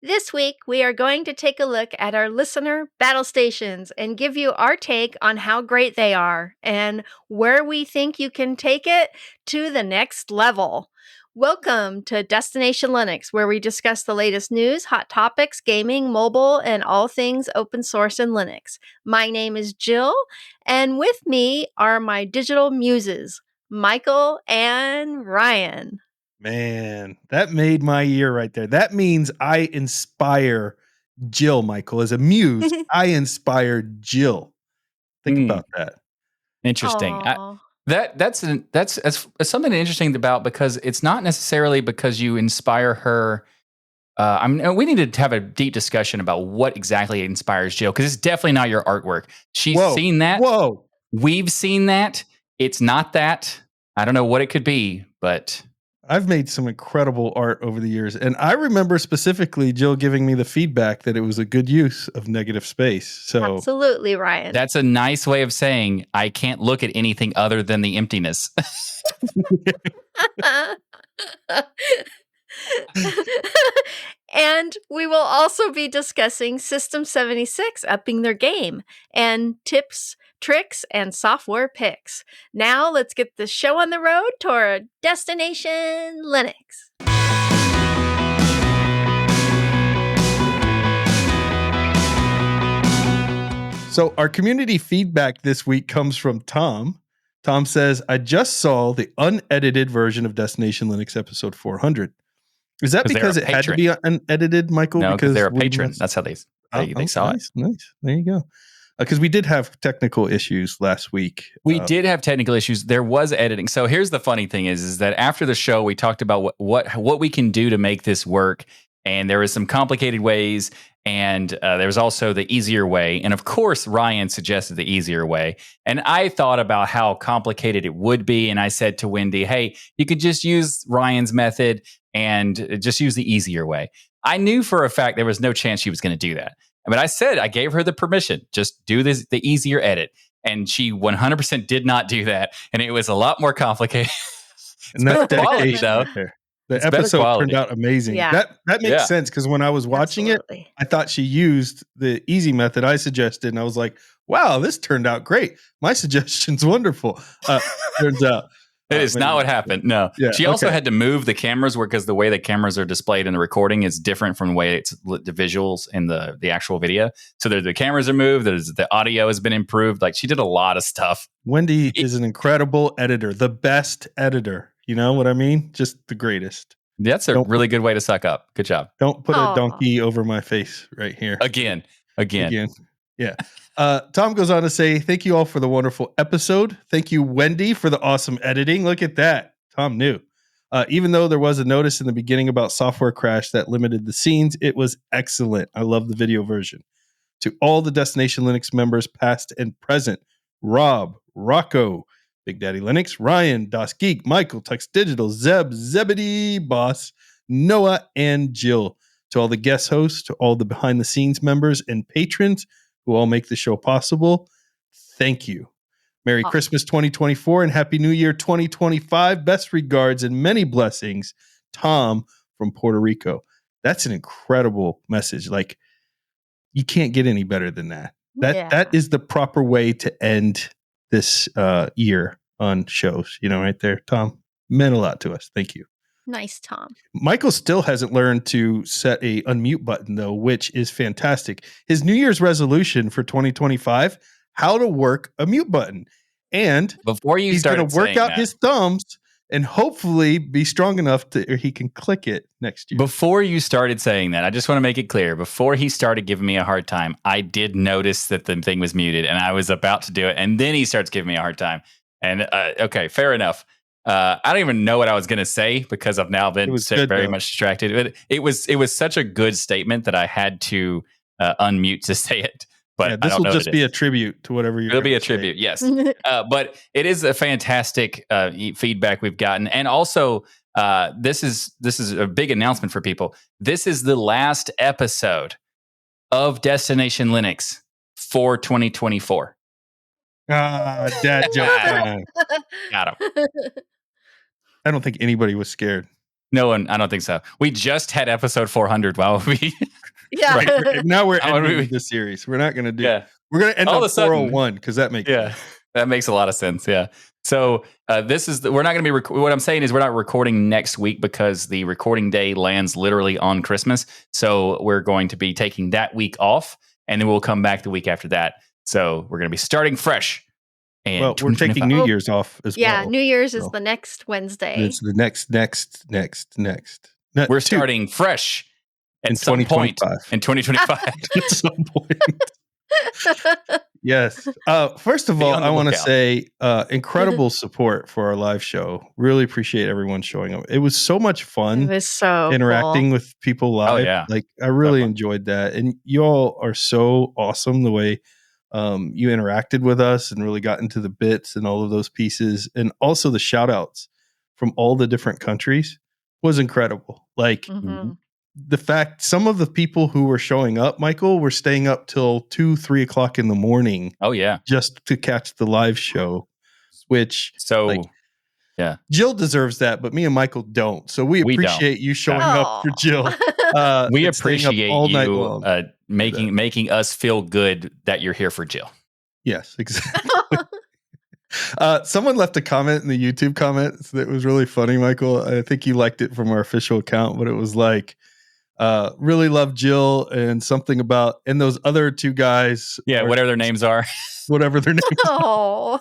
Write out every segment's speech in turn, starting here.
This week, we are going to take a look at our listener Battlestations and give you our take on how great they are and where we think you can take it to the next level. Welcome to Destination Linux, where we discuss the latest news, hot topics, gaming, mobile, and all things open source and Linux. My name is Jill, and with me are my digital muses, Michael and Ryan. Man, that made my year right there. That means I inspire Jill, Michael. As a muse, I inspire Jill. Think about that. Interesting. That's something interesting about, because it's not necessarily because you inspire her. We need to have a deep discussion about what exactly inspires Jill, because it's definitely not your artwork. She's seen that. Whoa. We've seen that. It's not that. I don't know what it could be, but I've made some incredible art over the years. And I remember specifically Jill giving me the feedback that it was a good use of negative space. So Absolutely, Ryan. That's a nice way of saying I can't look at anything other than the emptiness. And we will also be discussing System76 upping their game and tips, tricks, and software picks. Now let's get the show on the road toward Destination Linux. So our community feedback this week comes from Tom. Tom says, I just saw the unedited version of Destination Linux episode 400. Is that because it had to be unedited, Michael? No, because they're a patron. That's how they saw it. Nice. There you go. Because we did have technical issues last week. We did have technical issues. There was editing. So here's the funny thing is that after the show, we talked about what we can do to make this work. And there was some complicated ways. And there was also the easier way. And of course, Ryan suggested the easier way. And I thought about how complicated it would be. And I said to Wendy, hey, you could just use Ryan's method and just use the easier way. I knew for a fact there was no chance she was going to do that. But I gave her the permission, just do the easier edit. And she 100% did not do that. And it was a lot more complicated. And that's quality, though. The episode turned out amazing. Yeah. That makes sense, because when I was watching it, I thought she used the easy method I suggested, and I was like, wow, this turned out great. My suggestion's wonderful. Turns out. It is not what happened. No. Yeah, she also had to move the cameras, because the way the cameras are displayed in the recording is different from the way it's the visuals in the actual video. So the cameras are moved. The audio has been improved. Like, she did a lot of stuff. Wendy is an incredible editor, the best editor. You know what I mean? Just the greatest. That's a really good way to suck up. Good job. Don't put a donkey over my face right here. Again. Yeah. Tom goes on to say, thank you all for the wonderful episode. Thank you, Wendy, for the awesome editing. Look at that. Tom knew. Even though there was a notice in the beginning about software crash that limited the scenes, it was excellent. I love the video version. To all the Destination Linux members, past and present, Rob, Rocco, Big Daddy Linux, Ryan, Das Geek, Michael, Tux Digital, Zeb, Zebedee, Boss, Noah, and Jill. To all the guest hosts, to all the behind-the-scenes members and patrons who all make the show possible, thank you. Merry Christmas 2024 and Happy New Year 2025. Best regards and many blessings, Tom from Puerto Rico. That's an incredible message. Like, you can't get any better than that. That is the proper way to end this year on shows, right there. Tom meant a lot to us. Thank you. Nice, Tom. Michael still hasn't learned to set a unmute button, though, which is fantastic. His New Year's resolution for 2025, how to work a mute button. And before he's going to work out his thumbs and hopefully be strong enough or he can click it next year. Before you started saying that, I just want to make it clear, before he started giving me a hard time, I did notice that the thing was muted and I was about to do it. And then he starts giving me a hard time. And okay, fair enough. I don't even know what I was going to say, because I've now been very much distracted. But it was such a good statement that I had to unmute to say it. But this will just be a tribute to whatever you're. It'll be a tribute, yes. But it is a fantastic feedback we've gotten, and also this is a big announcement for people. This is the last episode of Destination Linux for 2024. Dad joke. Got him. I don't think anybody was scared. No one, I don't think so. We just had episode 400. Wow. Yeah. Right. Now we're I would ending be- the series. We're not going to do. Yeah. We're going to end All on of a sudden- 401 because that makes sense. That makes a lot of sense. Yeah. So this is we're not going to be. What I'm saying is we're not recording next week because the recording day lands literally on Christmas. So we're going to be taking that week off, and then we'll come back the week after that. So we're going to be starting fresh. And Well, we're taking New Year's off as well. Yeah, New Year's is So the next Wednesday. it's the next. We're starting fresh at in some point 2025. in 2025. At some point. Yes. First of Be all, on the I want to lookout. say incredible support for our live show. Really appreciate everyone showing up. It was so much It fun was so interacting with people live. yeah. Like I really Definitely. enjoyed that. And you all are so awesome the way you interacted with us and really got into the bits and all of those pieces. And also the shout outs from all the different countries was incredible. Like cool. Mhm. the fact some of the people who were showing up, Michael, were staying up till 2-3 o'clock in the morning Oh yeah. just to catch the live show, which So like, Jill deserves that, but me and Michael don't. So we We don't. appreciate you showing up for Aw. Jill. we and staying up appreciate all night you long. making us feel good that you're here for Jill. Yes, exactly. Someone left a comment in the YouTube comments that was really funny, Michael. I think you liked it from our official account, but it was like, really love Jill and something about, and those other two guys. Yeah, are- whatever their names are. whatever their name. Oh.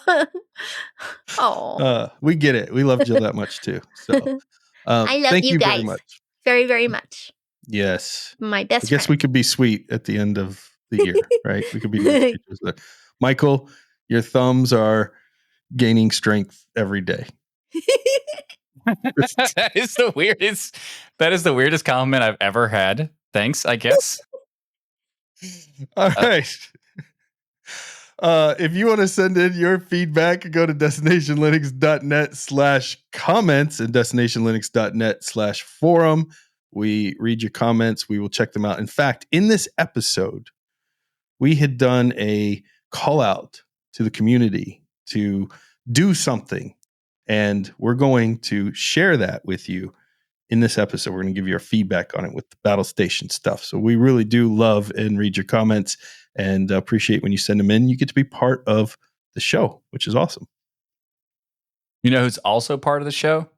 Oh. We get it. We love Jill that much too. So I love thank you very guys. much. Very, very much. Yes. My I best guess we could be sweet at the end of the year, right? We could be nice to each other. Michael, your thumbs are gaining strength every day. That is the weirdest compliment I've ever had. Thanks, I guess. All right. If you want to send in your feedback, go to destinationlinux.net/comments and destinationlinux.net/forum. We read your comments. We will check them out. In fact, in this episode, we had done a call out to the community to do something. And we're going to share that with you in this episode. We're going to give you our feedback on it with the Battlestation stuff. So we really do love and read your comments and appreciate when you send them in. You get to be part of the show, which is awesome. You know who's also part of the show?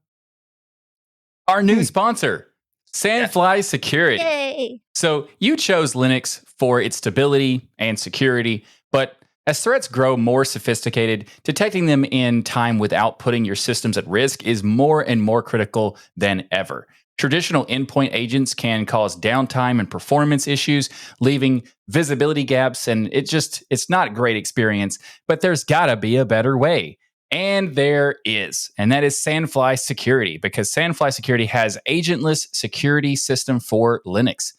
Our new sponsor, Sandfly Security. Yay. So you chose Linux for its stability and security, but as threats grow more sophisticated, detecting them in time without putting your systems at risk is more and more critical than ever. Traditional endpoint agents can cause downtime and performance issues, leaving visibility gaps, and it's not a great experience, but there's gotta be a better way. And there is, and that is Sandfly Security, because Sandfly Security has agentless security system for Linux.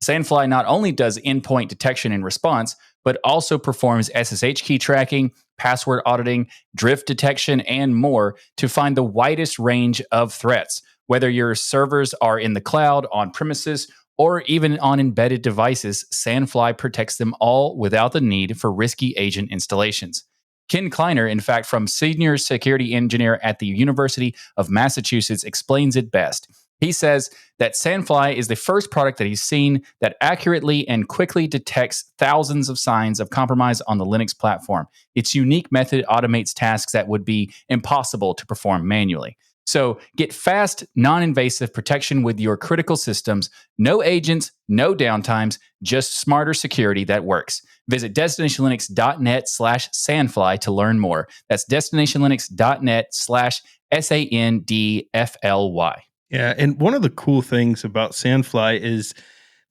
Sandfly not only does endpoint detection and response, but also performs SSH key tracking, password auditing, drift detection, and more to find the widest range of threats, whether your servers are in the cloud, on premises, or even on embedded devices. Sandfly protects them all without the need for risky agent installations. Ken Kleiner, in fact, from Senior Security Engineer at the University of Massachusetts, explains it best. He says that Sandfly is the first product that he's seen that accurately and quickly detects thousands of signs of compromise on the Linux platform. Its unique method automates tasks that would be impossible to perform manually. So get fast, non-invasive protection with your critical systems. No agents, no downtimes, just smarter security that works. Visit destinationlinux.net/sandfly to learn more. That's destinationlinux.net/SANDFLY. Yeah. And one of the cool things about Sandfly is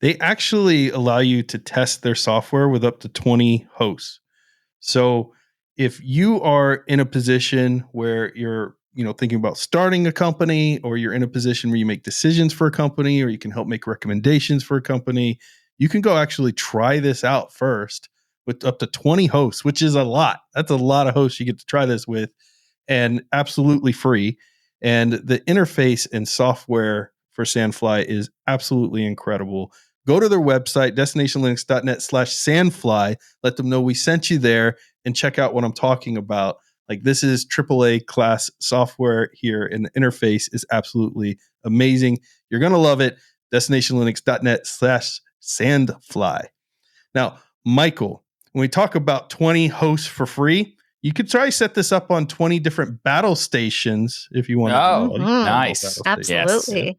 they actually allow you to test their software with up to 20 hosts. So if you are in a position where you're thinking about starting a company, or you're in a position where you make decisions for a company, or you can help make recommendations for a company, you can go actually try this out first with up to 20 hosts, which is a lot. That's a lot of hosts you get to try this with, and absolutely free. And the interface and software for Sandfly is absolutely incredible. Go to their website, destinationlinux.net/sandfly. Let them know we sent you there, and check out what I'm talking about. Like, this is AAA class software here, and the interface is absolutely amazing. You're going to love it. destinationlinux.net/Sandfly. Now, Michael, when we talk about 20 hosts for free, you could try to set this up on 20 different battle stations if you want to. Oh, nice. Absolutely. Yes.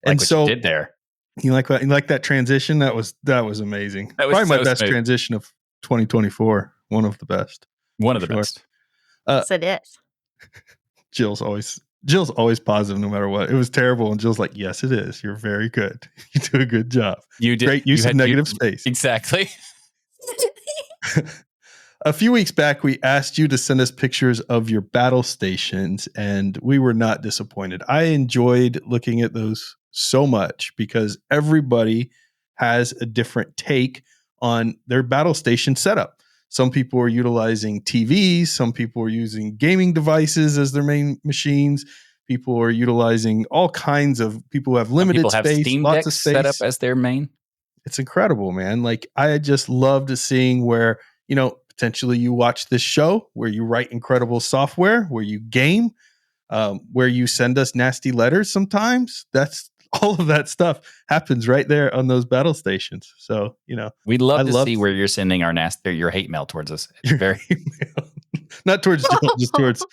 And What so you did there. you like that transition? That was amazing. That was probably my so best smooth. transition of 2024. One of the best. One of the best. Yes, it is. Jill's always positive no matter what. It was terrible, and Jill's like, "Yes, it is. You're very good. You do a good job. You did Great use of negative space." Exactly. A few weeks back, we asked you to send us pictures of your battle stations, and we were not disappointed. I enjoyed looking at those so much because everybody has a different take on their battle station setup. Some people are utilizing TVs. Some people are using gaming devices as their main machines. People are utilizing all kinds of people who have limited people have space, Steam lots Decks of space set up as their main. It's incredible, man. Like, I just loved seeing where, potentially you watch this show, where you write incredible software, where you game, where you send us nasty letters sometimes. That's all of that stuff happens right there on those battle stations. So, we'd love to see where you're sending your hate mail towards us. It's very not towards Jill, just towards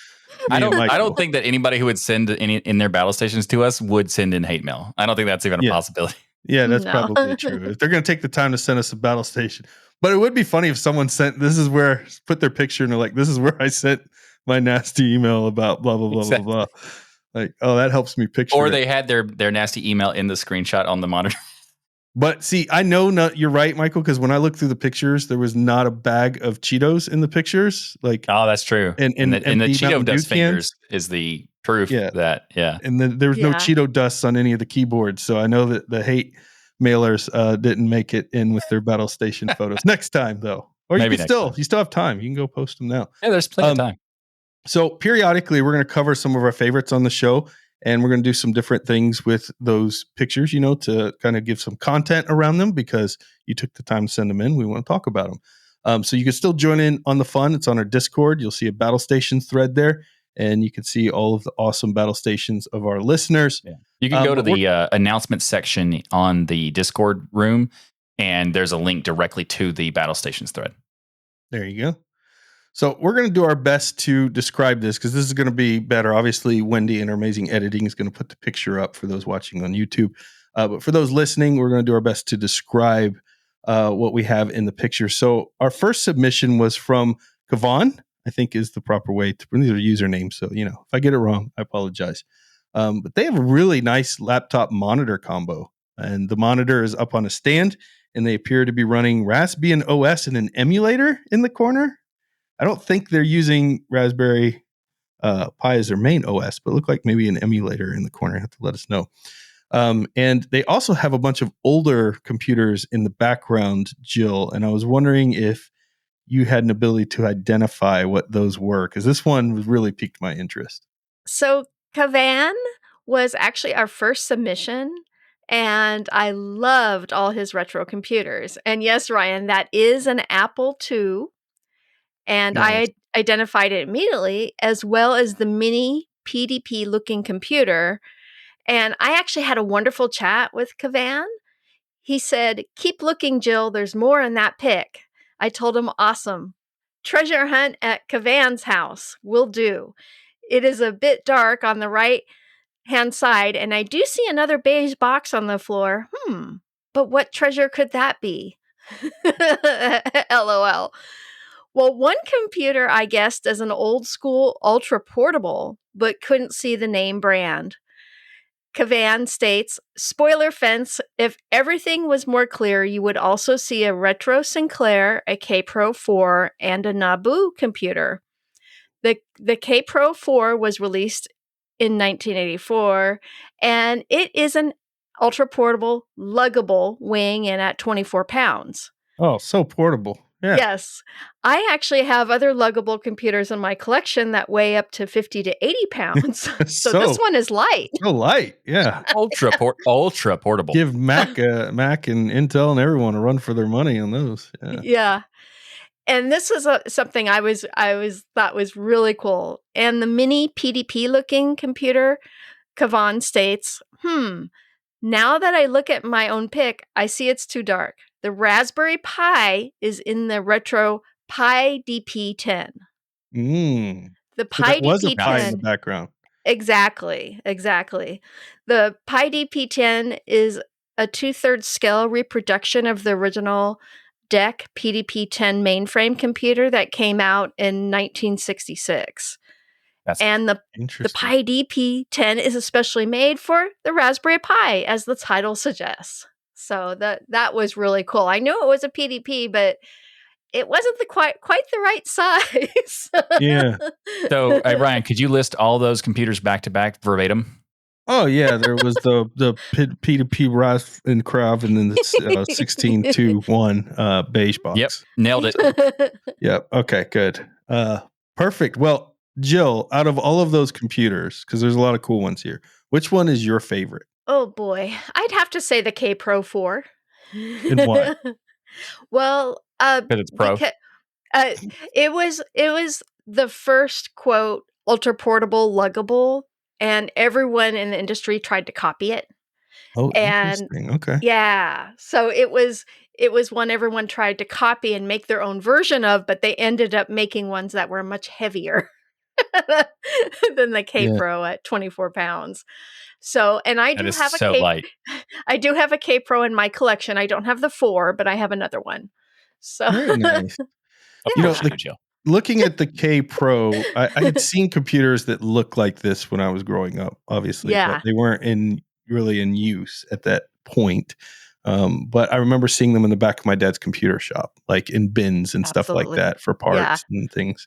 I don't think that anybody who would send any in their battle stations to us would send in hate mail. I don't think that's even a possibility. Yeah, that's probably true. If they're going to take the time to send us a battle station. But it would be funny if someone put their picture and they're like, this is where I sent my nasty email about blah, blah, blah, blah, blah. Like, oh, that helps me picture Or it. they had their nasty email in the screenshot on the monitor. But see, I know you're right, Michael, because when I looked through the pictures, there was not a bag of Cheetos in the pictures. Like, oh, that's true. And the Cheeto dust fingers is the proof that, And then there was no Cheeto dust on any of the keyboards. So I know that the hate mailers didn't make it in with their battle station photos. Next time, though. Or you still have time. You can go post them now. Yeah, there's plenty of time. So periodically, we're going to cover some of our favorites on the show. And we're going to do some different things with those pictures, to kind of give some content around them because you took the time to send them in. We want to talk about them. So you can still join in on the fun. It's on our Discord. You'll see a Battle Stations thread there, and you can see all of the awesome Battle Stations of our listeners. Yeah. You can go to the announcement section on the Discord room, and there's a link directly to the Battle Stations thread. There you go. So we're going to do our best to describe this because this is going to be better. Obviously, Wendy and her amazing editing is going to put the picture up for those watching on YouTube. But for those listening, we're going to do our best to describe what we have in the picture. So our first submission was from Kavan, I think is the proper way to put their username. So, if I get it wrong, I apologize. But they have a really nice laptop monitor combo. And the monitor is up on a stand, and they appear to be running Raspbian OS and an emulator in the corner. I don't think they're using Raspberry Pi as their main OS, but look like maybe an emulator in the corner. You have to let us know. And they also have a bunch of older computers in the background, Jill. And I was wondering if you had an ability to identify what those were, because this one really piqued my interest. So Kavan was actually our first submission. And I loved all his retro computers. And yes, Ryan, that is an Apple II. And nice. I identified it immediately, as well as the mini PDP looking computer. And I actually had a wonderful chat with Kavan. He said, "Keep looking, Jill. There's more in that pic." I told him, "Awesome. Treasure hunt at Kavan's house. Will do. It is a bit dark on the right hand side, and I do see another beige box on the floor. But what treasure could that be?" LOL. Well, one computer I guessed as an old school ultra portable, but couldn't see the name brand. Kavan states, "Spoiler fence, if everything was more clear, you would also see a retro Sinclair, a Kaypro 4, and a Naboo computer. The Kaypro 4 was released in 1984, and it is an ultra portable, luggable, weighing in at 24 pounds. Oh, so portable. Yeah. Yes. I actually have other luggable computers in my collection that weigh up to 50 to 80 pounds. So this one is light. So light. Yeah. Ultra portable. Give Mac and Intel and everyone a run for their money on those. Yeah. And this is something I thought was really cool. And the mini PDP looking computer Kavan states, now that I look at my own pick, I see it's too dark. The Raspberry Pi is in the retro Pi DP10. The So that Pi was a Pi in the DP10. background. Exactly. The Pi DP10 is a 2/3 scale reproduction of the original DEC PDP-10 mainframe computer that came out in 1966. And the Pi DP-10 is especially made for the Raspberry Pi, as the title suggests. So that was really cool. I knew it was a PDP, but it wasn't quite the right size. Yeah. So, Ryan, could you list all those computers back to back verbatim? Oh yeah, there was the P2P Ras and Krav, and then the 1621 beige box. Yep, nailed it. Yep. Okay, good. Perfect. Well, Jill, out of all of those computers, because there's a lot of cool ones here, which one is your favorite? Oh boy, I'd have to say the Kaypro 4. And why? Well, because it's pro. It was the first, quote, ultra portable luggable, and everyone in the industry tried to copy it. Oh, And interesting. Okay. yeah, so it was one everyone tried to copy and make their own version of, but they ended up making ones that were much heavier than the Kaypro at 24 pounds. So, and I do have a light. I do have a Kaypro in my collection. I don't have the 4, but I have another one. So very nice. Jill. Looking at the Kaypro, I had seen computers that looked like this when I was growing up, obviously, but they weren't really in use at that point. But I remember seeing them in the back of my dad's computer shop, like in bins and stuff like that for parts and things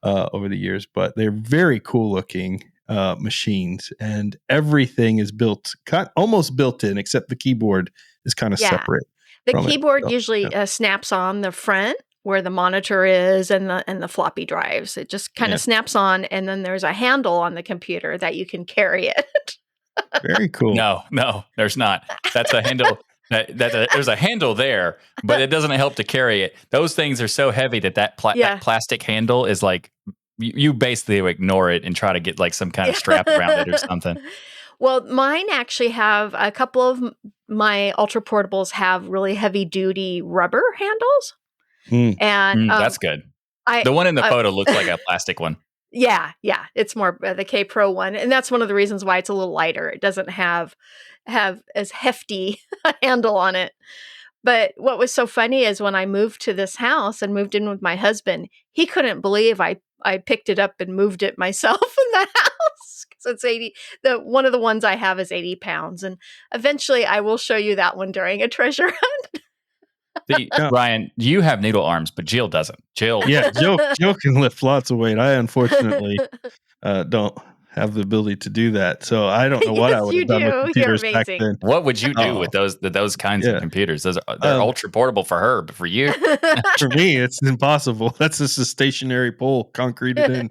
over the years. But they're very cool looking machines, and everything is almost built in, except the keyboard is kind of separate. The keyboard usually snaps on the front where the monitor is and the floppy drives. It just kind of snaps on, and then there's a handle on the computer that you can carry it. Very cool. No, there's not. That's a handle. There's a handle there, but it doesn't help to carry it. Those things are so heavy that plastic handle is like, you basically ignore it and try to get like some kind of strap around it or something. Well, mine actually have a couple of my ultra portables have really heavy duty rubber handles. And that's good. The one in the photo looks like a plastic one. Yeah, it's more the Kaypro one, and that's one of the reasons why it's a little lighter. It doesn't have as hefty a handle on it. But what was so funny is when I moved to this house and moved in with my husband, he couldn't believe I picked it up and moved it myself in the house. So it's 80. One of the ones I have is 80 pounds, and eventually I will show you that one during a treasure hunt. Ryan, you have needle arms, but Jill doesn't. Jill can lift lots of weight. I unfortunately don't have the ability to do that, so I don't know what I would have done with computers back then. What would you do with those kinds of computers? They're ultra portable for her, but for you, for me, it's impossible. That's just a stationary pole concreted in.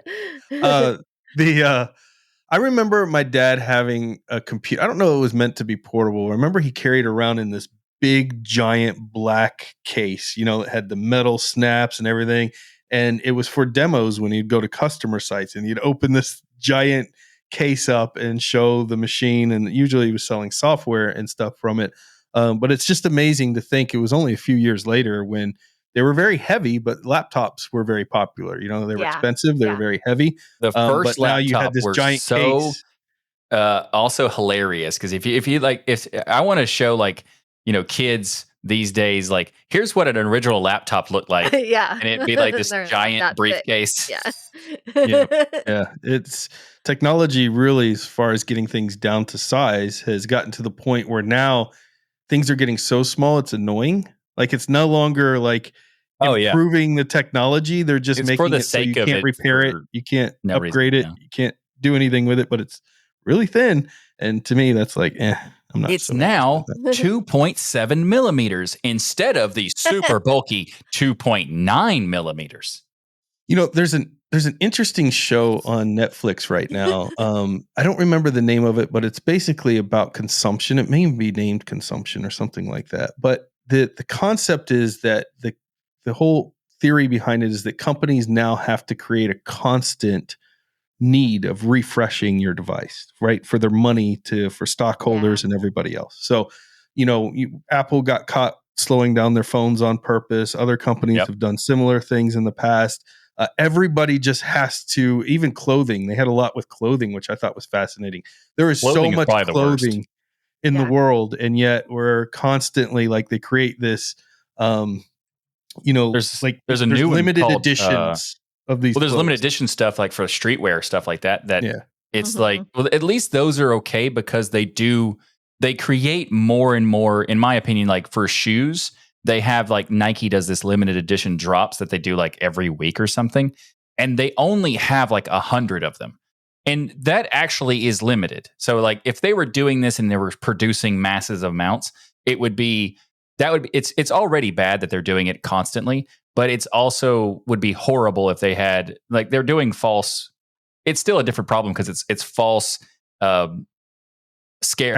I remember my dad having a computer. I don't know if it was meant to be portable. I remember he carried around in this big giant black case, it had the metal snaps and everything, and it was for demos when you'd go to customer sites and you'd open this giant case up and show the machine, and usually he was selling software and stuff from it. But it's just amazing to think it was only a few years later when they were very heavy, but laptops were very popular. They were expensive, they were very heavy. The first but now you had this giant case. Also hilarious, because if I want to show kids these days, like, here's what an original laptop looked like. And it'd be like this giant briefcase. Yeah. It's technology really, as far as getting things down to size, has gotten to the point where now things are getting so small, it's annoying. Like, it's no longer like improving the technology. They're just making it so you can't repair it. You can't upgrade it. You can't do anything with it, but it's really thin. And to me, that's like, I'm not. It's now 2.7 millimeters instead of the super bulky 2.9 millimeters. There's an interesting show on Netflix right now. I don't remember the name of it, but it's basically about consumption. It may be named Consumption or something like that. But the concept is that the whole theory behind it is that companies now have to create a constant need of refreshing your device, right? For their money for stockholders and everybody else. So, Apple got caught slowing down their phones on purpose. Other companies have done similar things in the past. Everybody just has to, even clothing. They had a lot with clothing, which I thought was fascinating. There is Clothing so much clothing in the world, and yet we're constantly they create this, there's a new limited one called, editions of these. Well, there's clothes. limited edition stuff like for streetwear stuff like that. It's Mhm. well, at least those are okay because they create more and more. In my opinion, like for shoes, they have like Nike does this limited edition drops that they do like every week or something, and they only have like 100 of them. And that actually is limited. So like if they were doing this and they were producing massive amounts, it's already bad that they're doing it constantly, but it's also would be horrible if they had like they're doing false. It's still a different problem because it's false I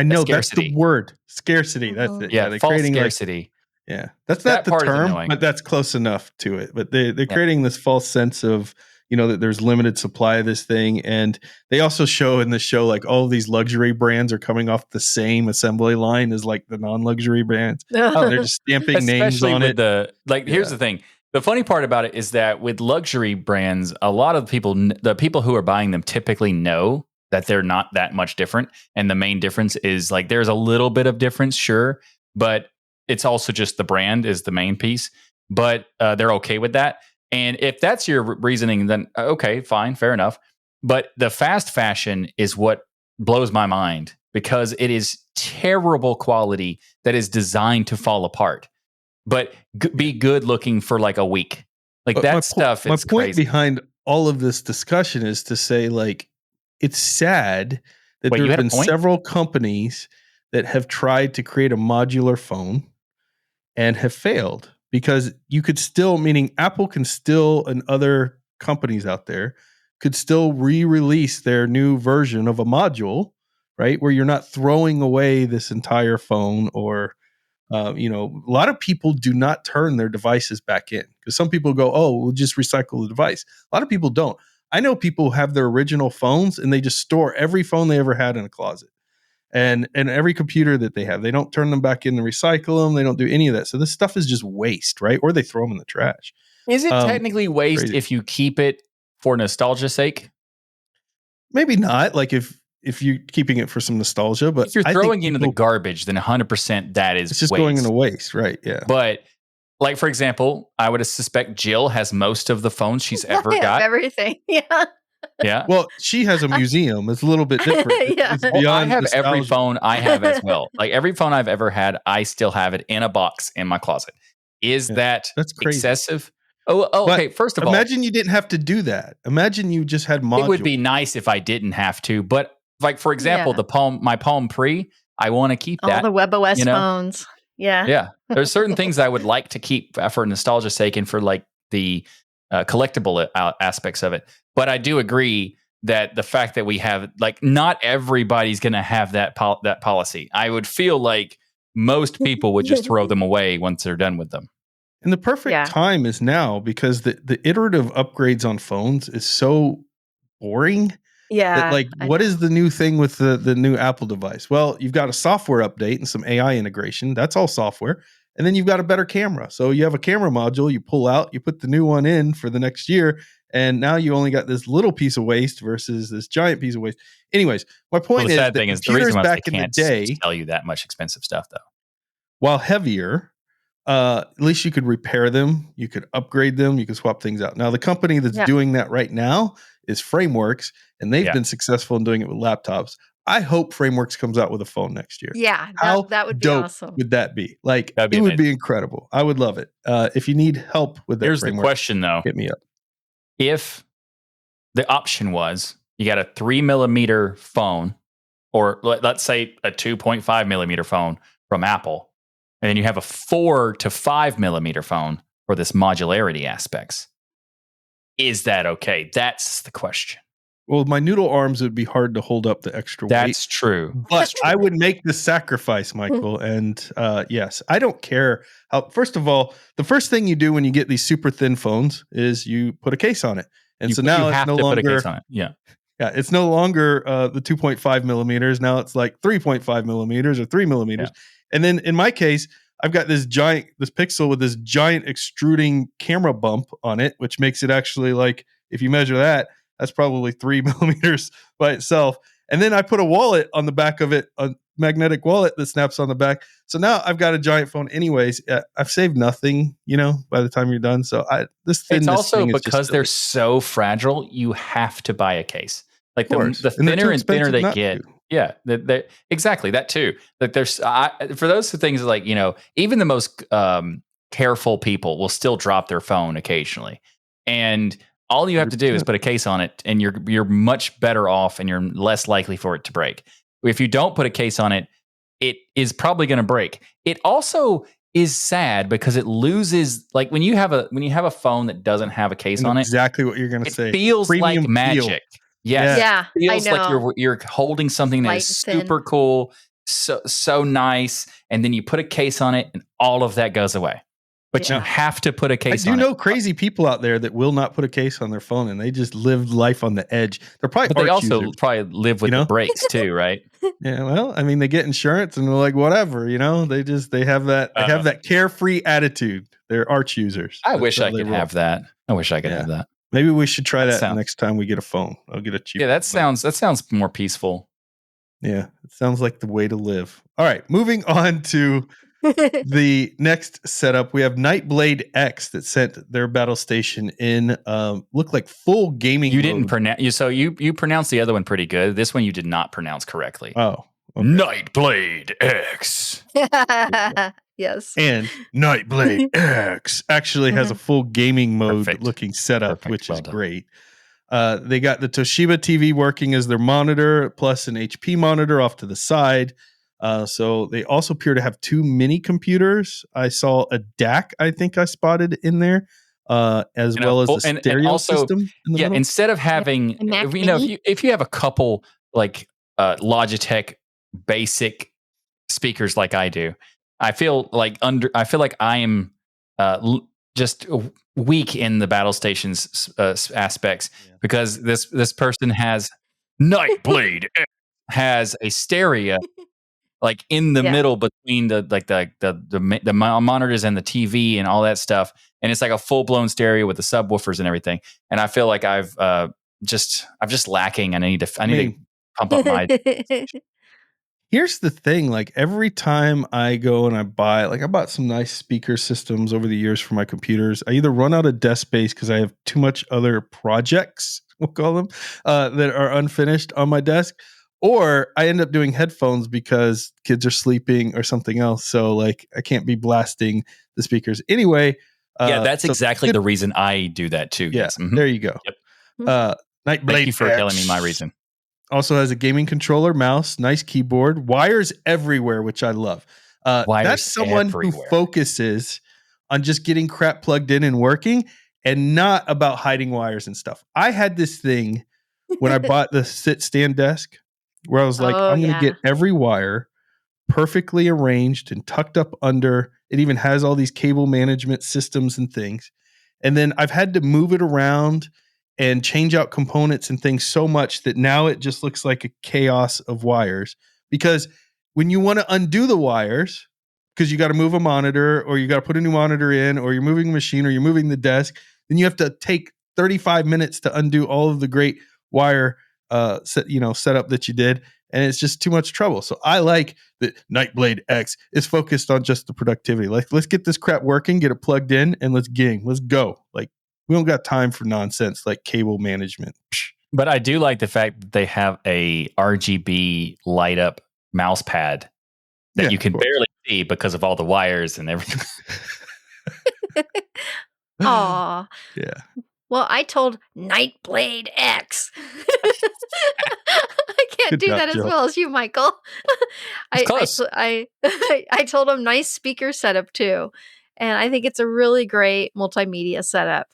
know scarcity. that's the word, scarcity. That's Mhm. it. Yeah, they're false creating scarcity. that's That not the part is term, annoying. but that's close enough to it. But they're creating this false sense of that there's limited supply of this thing, and they also show in the show like all of these luxury brands are coming off the same assembly line as like the non-luxury brands. They're just stamping names Especially on with it. here's the thing. The funny part about it is that with luxury brands, a lot of the people who are buying them typically know that they're not that much different. And the main difference is like there's a little bit of difference, sure, but it's also just the brand is the main piece. But they're okay with that. And if that's your reasoning, then okay, fine, fair enough. But the fast fashion is what blows my mind because it is terrible quality that is designed to fall apart, but be good looking for like a week. Like But that stuff, my it's point crazy. behind all of this discussion is to say, like, it's sad that Wait, there you have had a been point? several companies that have tried to create a modular phone and have failed because you could still, meaning Apple can still, and other companies out there could still re-release their new version of a module, right? Where you're not throwing away this entire phone or a lot of people do not turn their devices back in because some people go, oh, we'll just recycle the device. A lot of people don't. I know people have their original phones and they just store every phone they ever had in a closet and every computer that they have. They don't turn them back in and recycle them. They don't do any of that. So this stuff is just waste, right? Or they throw them in the trash. Is it technically waste crazy. if you keep it for nostalgia's sake? Maybe not. Like if you're keeping it for some nostalgia, but If you're I think throwing it into the garbage, then 100% that is it's just waste. going into waste, right? Yeah. But like, for example, I would suspect Jill has most of the phones she's ever I have got. everything. Yeah. Yeah. Well, she has a museum. It's a little bit different. Yeah. It's Well, Well, I beyond have every nostalgia. phone I have as well. Like every phone I've ever had, I still have it in a box in my closet. Is that That's crazy. excessive? Oh, okay. First of all, imagine you didn't have to do that. Imagine you just had modules. it would be nice if I didn't have to. But like, for example, Yeah. my Palm Pre, I want to keep All that. the WebOS you know? phones. Yeah. Yeah. There's certain things I would like to keep for nostalgia's sake and for like the collectible aspects of it. But I do agree that the fact that we have like not everybody's going to have that policy. I would feel like most people would just throw them away once they're done with them. And the perfect time is now because the iterative upgrades on phones is so boring. Yeah. That like, what is the new thing with the new Apple device? Well, you've got a software update and some AI integration. That's all software. And then you've got a better camera. So you have a camera module, you pull out, you put the new one in for the next year. And now you only got this little piece of waste versus this giant piece of waste. Anyways, my point is that the reason why back they in the can't day sell you that much expensive stuff though. While heavier, at least you could repair them, you could upgrade them, you could swap things out. Now, the company that's doing that right now is Frameworks, and they've been successful in doing it with laptops. I hope Frameworks comes out with a phone next year. Yeah, How that would be dope awesome. would that be? Like, That'd be it would amazing. be incredible. I would love it. If you need help with that, Here's the question though. Hit me up. If the option was you got a 3mm phone, or let's say a 2.5mm phone from Apple, and then you have a 4 to 5mm phone for this modularity aspects, is that okay? That's the question. Well, my noodle arms would be hard to hold up the extra weight. That's true. But I would make the sacrifice, Michael. And yes, I don't care how. First of all, the first thing you do when you get these super thin phones is you put a case on it. And so now it's no longer. Put a case on it. Yeah. Yeah, it's no longer the 2.5 millimeters. Now it's like 3.5 millimeters or 3 millimeters. Yeah. And then in my case, I've got this Pixel with this giant extruding camera bump on it, which makes it actually like, if you measure that, that's probably 3 millimeters by itself. And then I put a wallet on the back of it, a magnetic wallet that snaps on the back. So now I've got a giant phone anyways. I've saved nothing, by the time you're done. So this thinness It's also thing is just because they're silly. so fragile, you have to buy a case. Like Of course. the And they're too thinner and thinner expensive they not get. to. Yeah, exactly that too. Like there's for those things like even the most careful people will still drop their phone occasionally, and all you have to do is 100%. put a case on it, and you're much better off, and you're less likely for it to break. If you don't put a case on it, it is probably going to break. It also is sad because it loses, like when you have a phone that doesn't have a case I know on it, exactly what you're going to it say. feels Premium like magic. Yes. Yeah, It feels I like know. you're holding something that Light is and thin. super cool, so nice, and then you put a case on it and all of that goes away. But you Yeah. have to put a I case do on know it. crazy people out there that will not put a case on their phone and they just live life on the edge. They're probably But they arch also users, probably live with the brakes too, right? Yeah, well, I mean, they get insurance and they're like, whatever, they have that carefree attitude. They're arch users. I That's wish how I they could roll. have that. I wish I could Yeah. have that. Maybe we should try that sounds- next time we get a phone. I'll get a cheap. Yeah, that sounds more peaceful. Yeah, it sounds like the way to live. All right, moving on to the next setup. We have Nightblade X that sent their battle station in. Looked like full gaming. You mode. didn't pronounce you pronounced the other one pretty good. This one you did not pronounce correctly. Oh, okay. Nightblade X. Yes. And Nightblade X actually has a full gaming mode Perfect. looking setup, Perfect. which Well is done. great. They got the Toshiba TV working as their monitor, plus an HP monitor off to the side. So they also appear to have two mini computers. I saw a DAC, I think I spotted in there, as well as a stereo also, system in the middle. Instead of having, A Mac if you have a couple like Logitech basic speakers like I do, I feel like I am just weak in the battle stations aspects because this person has Nightblade has a stereo like in the middle between the monitors and the TV and all that stuff, and it's like a full blown stereo with the subwoofers and everything. And I feel like I'm just lacking. And I need to pump up my. Here's the thing, like every time I go and I bought some nice speaker systems over the years for my computers. I either run out of desk space because I have too much other projects, we'll call them, that are unfinished on my desk, or I end up doing headphones because kids are sleeping or something else. So like I can't be blasting the speakers anyway. Yeah, that's exactly the reason I do that too. Yeah, Yes. Mm-hmm. There you go. Yep. Nightblade Thank you for X telling me my reason. also has a gaming controller, mouse, nice keyboard, wires everywhere, which I love. That's someone who focuses on just getting crap plugged in and working and not about hiding wires and stuff. I had this thing when I bought the sit stand desk where I was like, I'm going to get every wire perfectly arranged and tucked up under. It even has all these cable management systems and things. And then I've had to move it around and change out components and things so much that now it just looks like a chaos of wires. Because when you want to undo the wires, because you got to move a monitor or you got to put a new monitor in or you're moving a machine or you're moving the desk, then you have to take 35 minutes to undo all of the great wire setup that you did. And it's just too much trouble. So I like that Nightblade X is focused on just the productivity. Like, let's get this crap working, get it plugged in, and let's go. Like, we don't got time for nonsense like cable management. But I do like the fact that they have a RGB light up mouse pad that you can barely see because of all the wires and everything. Aw. Yeah. Well, I told Nightblade X. I can't do that as well as you, Michael. I told him nice speaker setup too. And I think it's a really great multimedia setup.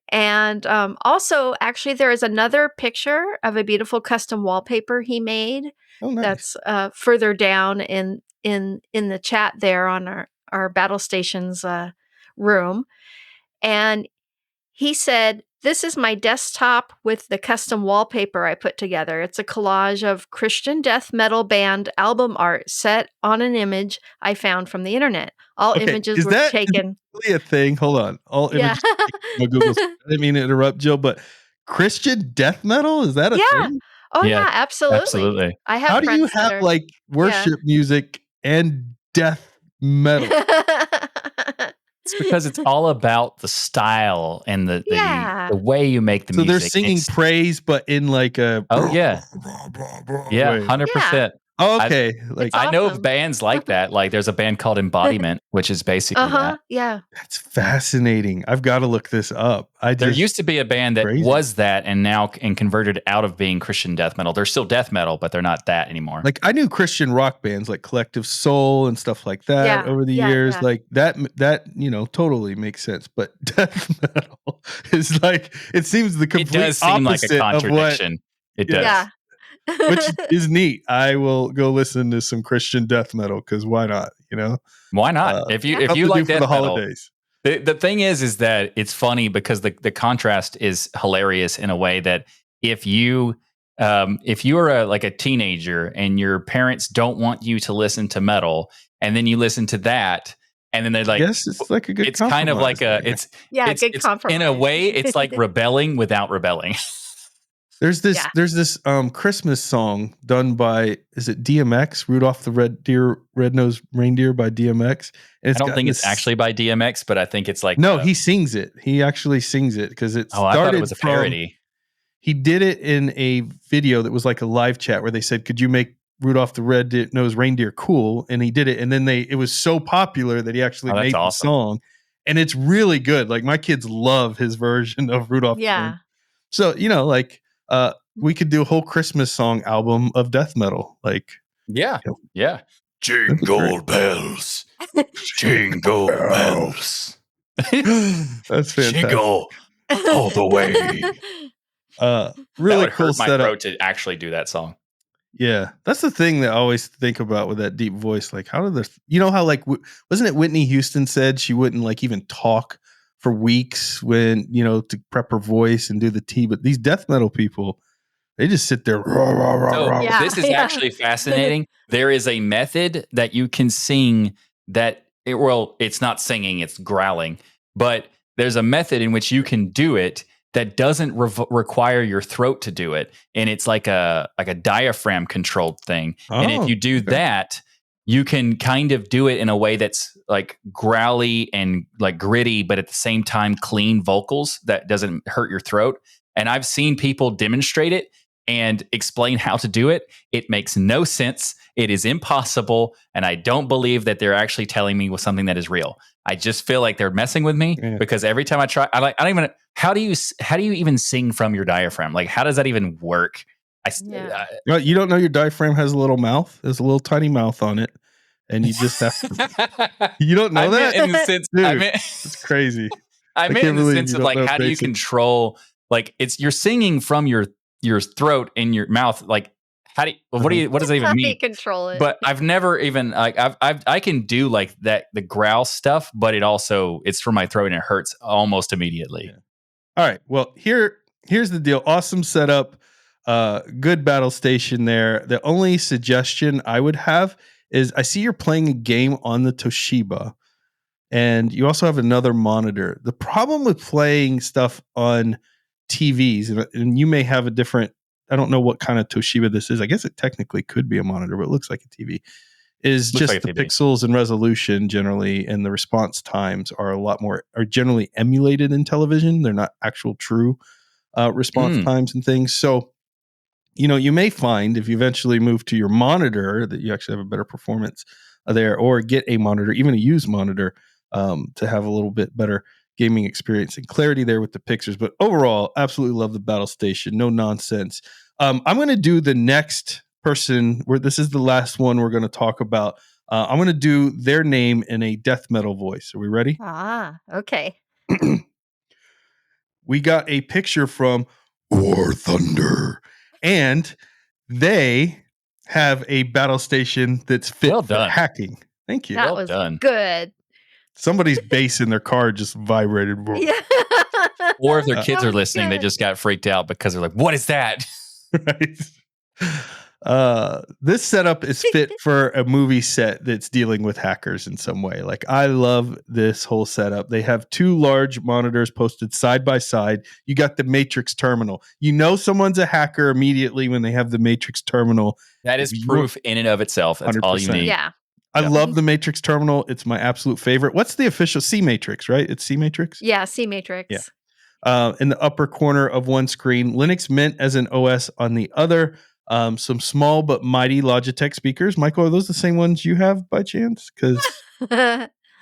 And also, actually, there is another picture of a beautiful custom wallpaper he made. Oh, nice. That's further down in the chat there on our Battle Stations room. And he said, This is my desktop with the custom wallpaper I put together. It's a collage of Christian death metal band album art set on an image I found from the internet. All Okay, images is were that taken. really a thing? Hold on. All Yeah. images on Google. I didn't mean to interrupt, Jill, but Christian death metal, is that a Yeah. thing? Oh, Yeah, yeah, absolutely. absolutely. I have How do you friends that have are. like worship music and death metal? It's because it's all about the style and the Yeah. way you make the So they're music. singing praise, but in like a Oh, yeah. Yeah, way. 100%. Oh, okay. Like It's I know of awesome. bands like that. Like there's a band called Embodiment, which is basically that. Yeah. that's fascinating. I've got to look this up. There used to be a band that crazy. was that and now and converted out of being Christian death metal. They're still death metal, but they're not that anymore. Like I knew Christian rock bands like Collective Soul and stuff like that over the years. Yeah. Like that totally makes sense. But death metal is like it seems the complete It does seem like a opposite of what, contradiction. It does. Yeah. which is neat. I will go listen to some Christian death metal because why not? Why not? If you something to like do for death the metal, holidays. the thing is that it's funny because the contrast is hilarious in a way that if you are like a teenager and your parents don't want you to listen to metal and then you listen to that and then they're like, Yes, it's like a good. it's kind of like compromise there. Good compromise. in a way it's like rebelling without rebelling. There's this Christmas song done by, is it DMX? Rudolph the Red-Nosed Reindeer by DMX. And I don't think it's actually by DMX, but I think it's like no, he sings it. He actually sings it because it started. I thought it was a parody. He did it in a video that was like a live chat where they said, "Could you make Rudolph the Red-Nosed Reindeer cool?" And he did it, and then it was so popular that he actually made the song, and it's really good. Like my kids love his version of Rudolph. Yeah. So we could do a whole Christmas song album of death metal. Like yeah. Jingle bells, jingle bells. That's fantastic. Jingle all the way. Really that would cool hurt my setup throat to actually do that song. Yeah, that's the thing that I always think about with that deep voice. Like, how did this? How like wasn't it Whitney Houston said she wouldn't like even talk for weeks when to prep her voice and do the tea. But these death metal people, they just sit there. This is actually fascinating. There is a method that you can sing it's not singing, it's growling, but there's a method in which you can do it that doesn't require your throat to do it. And it's like a diaphragm controlled thing. And if you do that, you can kind of do it in a way that's like growly and like gritty, but at the same time, clean vocals that doesn't hurt your throat. And I've seen people demonstrate it and explain how to do it. It makes no sense. It is impossible. And I don't believe that they're actually telling me with something that is real. I just feel like they're messing with me because every time I try, I don't even, how do you even sing from your diaphragm? Like, how does that even work? You don't know your diaphragm has a little mouth. There's a little tiny mouth on it. And you just have to, you don't know that? In the sense, dude, it's crazy. I meant in the sense of like, how do you control, like you're singing from your throat and your mouth. Like, what does that even How mean? do you control it? But I've never even like, I can do like that, the growl stuff, but it's for my throat and it hurts almost immediately. Yeah. All right. Well, here's the deal. Awesome setup. Good battle station there. The only suggestion I would have is I see you're playing a game on the Toshiba and you also have another monitor. The problem with playing stuff on TVs, and you may have a different, I don't know what kind of Toshiba this is. I guess it technically could be a monitor, but it looks like a TV. Is just like the pixels and resolution generally, and the response times are generally emulated in television. They're not actual true response times and things. So, you may find if you eventually move to your monitor that you actually have a better performance there, or get a monitor, even a used monitor, to have a little bit better gaming experience and clarity there with the pictures. But overall, absolutely love the battle station. No nonsense. I'm going to do the next person where this is the last one we're going to talk about. I'm going to do their name in a death metal voice. Are we ready? Okay. We got a picture from War Thunder, and they have a battle station that's fit for hacking. Thank you. That was good. Somebody's bass in their car just vibrated. Yeah. Or if their kids Oh, are listening, they good. just got freaked out because they're like, "What is that?" Right. This setup is fit for a movie set that's dealing with hackers in some way. Like, I love this whole setup. They have 2 large monitors posted side by side. You got the Matrix terminal. You know someone's a hacker immediately when they have the Matrix terminal. That is If you- proof in and of itself. That's all you 100%. need. Yeah. I Yeah. love the Matrix terminal. It's my absolute favorite. What's the official C Matrix, right? It's C Matrix? Yeah. C Matrix. Yeah. In the upper corner of one screen, Linux Mint as an OS on the other. Some small but mighty Logitech speakers. Michael, are those the same ones you have by chance? Because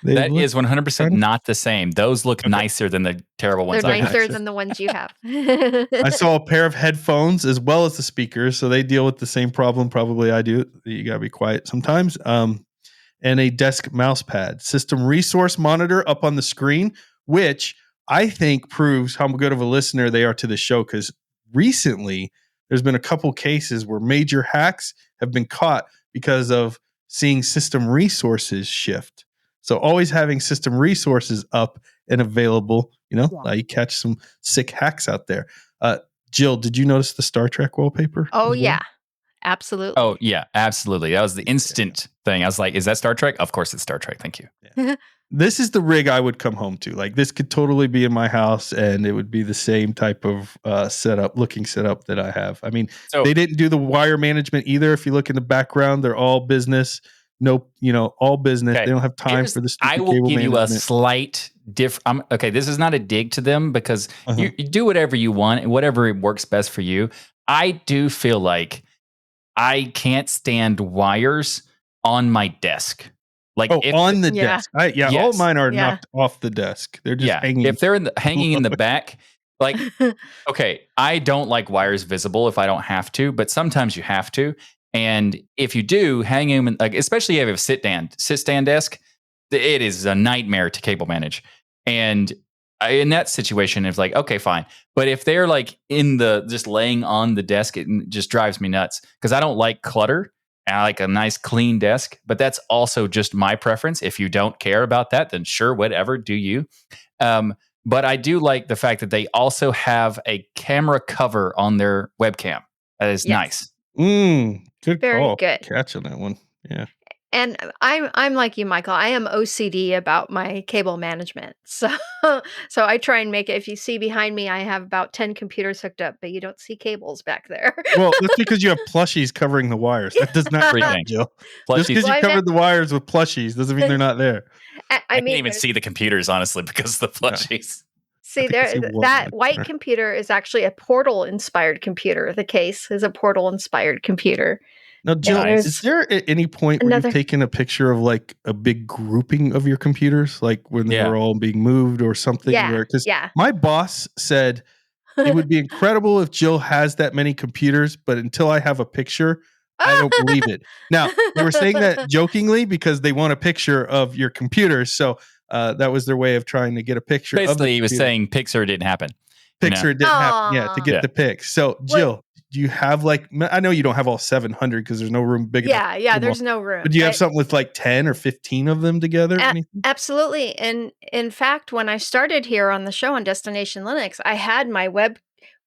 That is 100% not the same. Those look nicer than the terrible ones. They're I have. nicer than the ones you have. I saw a pair of headphones as well as the speakers, so they deal with the same problem probably I do. You gotta be quiet sometimes. And a desk mouse pad. System resource monitor up on the screen, which I think proves how good of a listener they are to the show, because recently there's been a couple cases where major hacks have been caught because of seeing system resources shift. So always having system resources up and available, you catch some sick hacks out there. Jill, did you notice the Star Trek wallpaper? Oh, as well? yeah. Absolutely. Oh, yeah, absolutely. That was the instant thing. I was like, is that Star Trek? Of course it's Star Trek. Thank you. This is the rig I would come home to. Like, this could totally be in my house, and it would be the same type of setup that I have. I mean, they didn't do the wire management either. If you look in the background, they're all business. All business. Okay. They don't have time for this. I will give you a slight different. Okay, this is not a dig to them, because you do whatever you want and whatever works best for you. I do feel like I can't stand wires on my desk. Like on the desk. Yes. All mine are knocked off the desk. They're just hanging. If they're hanging in the back, like, okay, I don't like wires visible if I don't have to, but sometimes you have to. And if you do, hang them, like, especially if you have a sit-stand desk, it is a nightmare to cable manage. And in that situation, it's like, okay, fine. But if they're like just laying on the desk, it just drives me nuts, because I don't like clutter. I like a nice clean desk, but that's also just my preference. If you don't care about that, then sure, whatever, do you. But I do like the fact that they also have a camera cover on their webcam. That is nice. Good Very call. good. Catch on that one. Yeah. And I'm like you, Michael. I am OCD about my cable management. So I try and make it. If you see behind me, I have about 10 computers hooked up, but you don't see cables back there. Well, that's because you have plushies covering the wires. That does not Everything. Jill. Just because you covered the wires with plushies doesn't mean they're not there. I can't even see the computers, honestly, because of the plushies. See, that white computer is actually a Portal-inspired computer. The case is a Portal-inspired computer. Now, Jill, is there at any point where you've taken a picture of like a big grouping of your computers, like when they were all being moved or something? Because my boss said it would be incredible if Jill has that many computers, but until I have a picture, I don't believe it. Now, they were saying that jokingly because they want a picture of your computers. So that was their way of trying to get a picture. Basically, he was saying Pixar didn't happen. Pixar didn't happen, to get the pics. So, Jill, do you have I know you don't have all 700 because there's no room big enough. Yeah, there's no room. But do you have something with like 10 or 15 of them together? Absolutely. And in fact, when I started here on the show on Destination Linux, I had my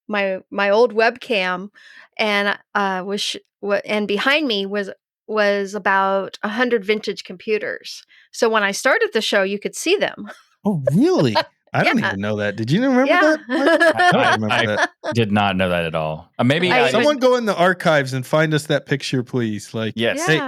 my old webcam, and and behind me was about 100 vintage computers. So when I started the show, you could see them. Oh, really? I don't even know that. Did you remember that? I don't remember that. Did not know that at all. Maybe someone go in the archives and find us that picture, please. Like, yes. Hey,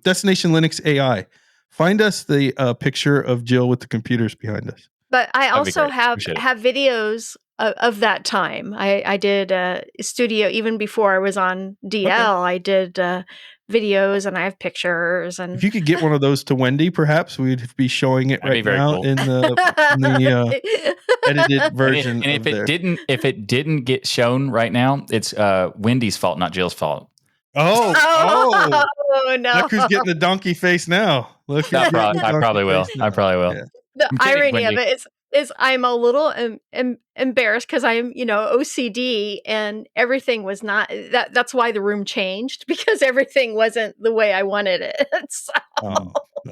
Destination Linux AI, find us the picture of Jill with the computers behind us. But I also have videos of that time. I did a studio even before I was on DL. I did videos, and I have pictures. And if you could get one of those to Wendy, perhaps we'd be showing it right now in the edited version. And if it didn't get shown right now, it's Wendy's fault, not Jill's fault. Oh no! Look who's getting the donkey face now. Look, I probably will. I probably will. Yeah. The irony of it is I'm a little embarrassed because I'm OCD, and everything was not that's why the room changed, because everything wasn't the way I wanted it. So.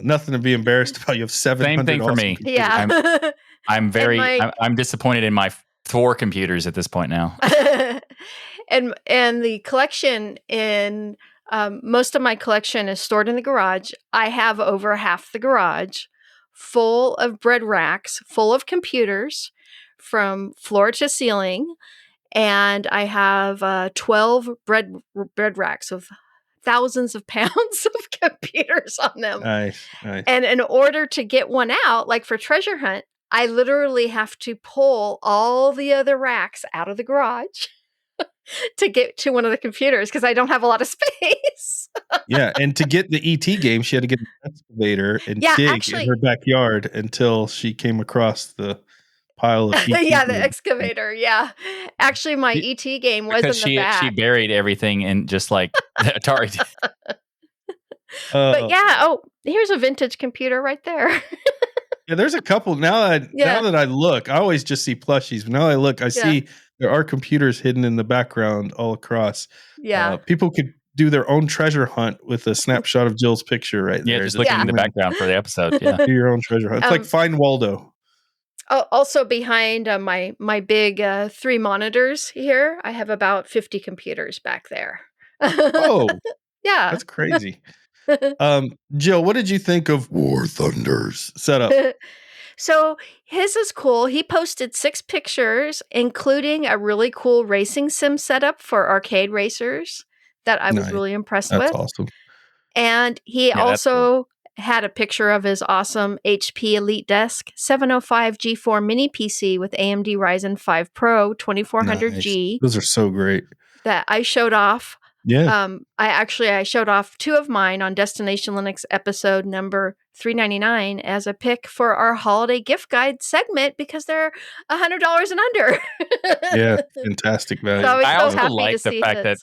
Nothing to be embarrassed about. You have 700 Same thing for awesome me. computers. Yeah. I'm very my- I'm disappointed in my 4 computers at this point now. and the collection in most of my collection is stored in the garage. I have over half the garage full of bread racks, full of computers from floor to ceiling, and I have 12 bread racks of thousands of pounds of computers on them. Nice. And in order to get one out, like for treasure hunt, I literally have to pull all the other racks out of the garage to get to one of the computers because I don't have a lot of space. Yeah, and to get the ET game, she had to get an excavator and dig in her backyard until she came across the pile of ET yeah, the games. excavator. Yeah, actually, my ET game was in the back. She buried everything in just like Atari did. But yeah, here's a vintage computer right there. Yeah, there's a couple now that I look. I always just see plushies, but now I look, I see there are computers hidden in the background all across. Yeah, people could do their own treasure hunt with a snapshot of Jill's picture right there. Yeah, just looking in the background for the episode. Yeah, do your own treasure hunt. It's like Find Waldo. Also behind my big 3 monitors here, I have about 50 computers back there. Oh, yeah, that's crazy. Jill, what did you think of War Thunder's setup? So his is cool. He posted 6 pictures, including a really cool racing sim setup for arcade racers that I was really impressed with. That's awesome. And he also had a picture of his awesome HP Elite Desk 705 G4 mini PC with AMD Ryzen 5 Pro 2400G. Nice. Those are so great. That I showed off. Yeah. I showed off 2 of mine on Destination Linux episode number 399 as a pick for our holiday gift guide segment because they're $100 and under. Yeah, fantastic value. So I also like the fact that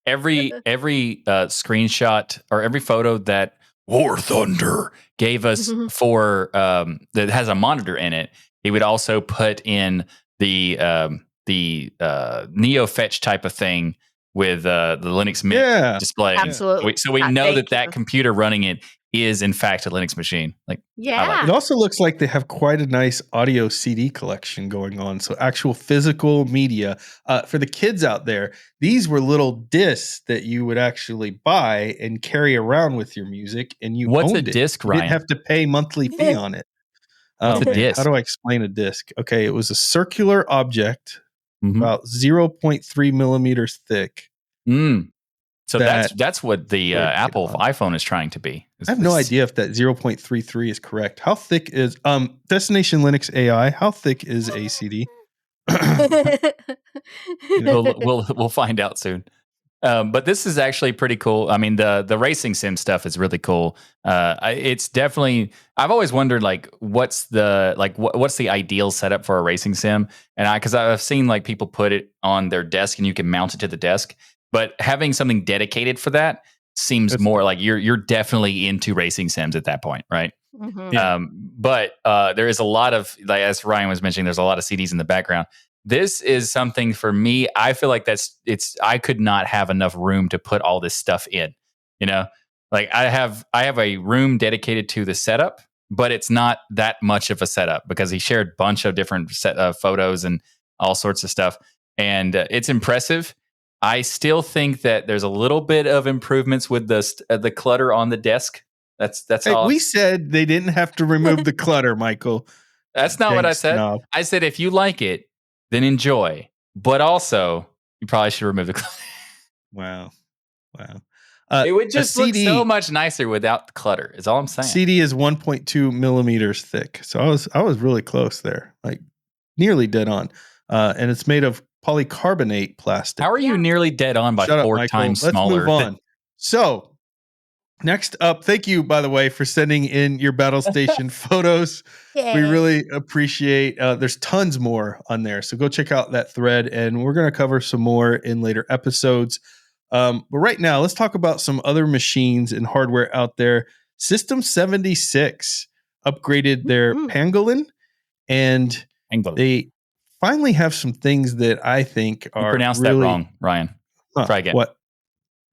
every screenshot or every photo that War Thunder gave us for that has a monitor in it, he would also put in the Neo Fetch type of thing with the Linux Mint display. Absolutely. So we know that computer running it is in fact a Linux machine. It also looks like they have quite a nice audio CD collection going on. So actual physical media for the kids out there. These were little discs that you would actually buy and carry around with your music, and you What's owned a it. disc, You Ryan? didn't have to pay monthly fee on it. What's a disc? How do I explain a disc? Okay, it was a circular object about 0.3 millimeters thick. So that's what the Apple iPhone is trying to be. I have no idea if that 0.33 is correct. How thick is Destination Linux AI? How thick is ACD? We'll find out soon. But this is actually pretty cool. I mean, the racing sim stuff is really cool. It's definitely. I've always wondered what's the ideal setup for a racing sim, and because I've seen people put it on their desk and you can mount it to the desk, but having something dedicated for that seems more like you're definitely into racing sims at that point, right? But there is a lot of, as Ryan was mentioning, there's a lot of CDs in the background. This is something for me. I feel like I could not have enough room to put all this stuff in. I have a room dedicated to the setup, but it's not that much of a setup because he shared a bunch of different photos and all sorts of stuff, and it's impressive. I still think that there's a little bit of improvements with the clutter on the desk. That's all. We said they didn't have to remove the clutter, Michael. That's not what I said. Snob. I said if you like it, then enjoy. But also, you probably should remove the clutter. Wow. It would just look so much nicer without the clutter, is all I'm saying. CD is 1.2 millimeters thick. So I was really close there. Nearly dead on. And it's made of polycarbonate plastic. How are you nearly dead on by 4 times smaller? Let's move on. So, next up, thank you, by the way, for sending in your Battlestation photos. Yay. We really appreciate. There's tons more on there, so go check out that thread, and we're going to cover some more in later episodes. But right now, let's talk about some other machines and hardware out there. System76 upgraded their Pangolin, and they finally have some things that I think are You pronounced really, that wrong, Ryan. Try again. What?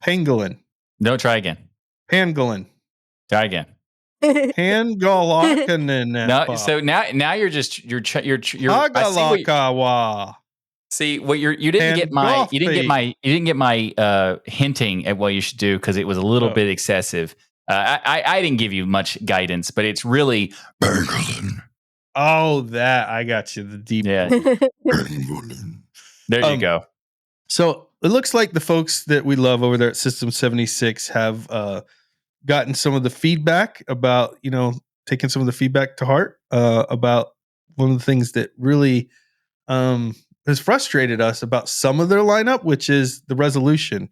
Pangolin. No, try again. Pangolin. Try again. Pangolin. No, so now you're just you're I Hagalakawa. see what you didn't get my you didn't get my hinting at what you should do because it was a little bit excessive. I didn't give you much guidance, but it's really Pangolin. Oh, that I got you. The deep. Yeah. There you go. So it looks like the folks that we love over there at System76 have gotten some of the feedback about, taking some of the feedback to heart about one of the things that really has frustrated us about some of their lineup, which is the resolution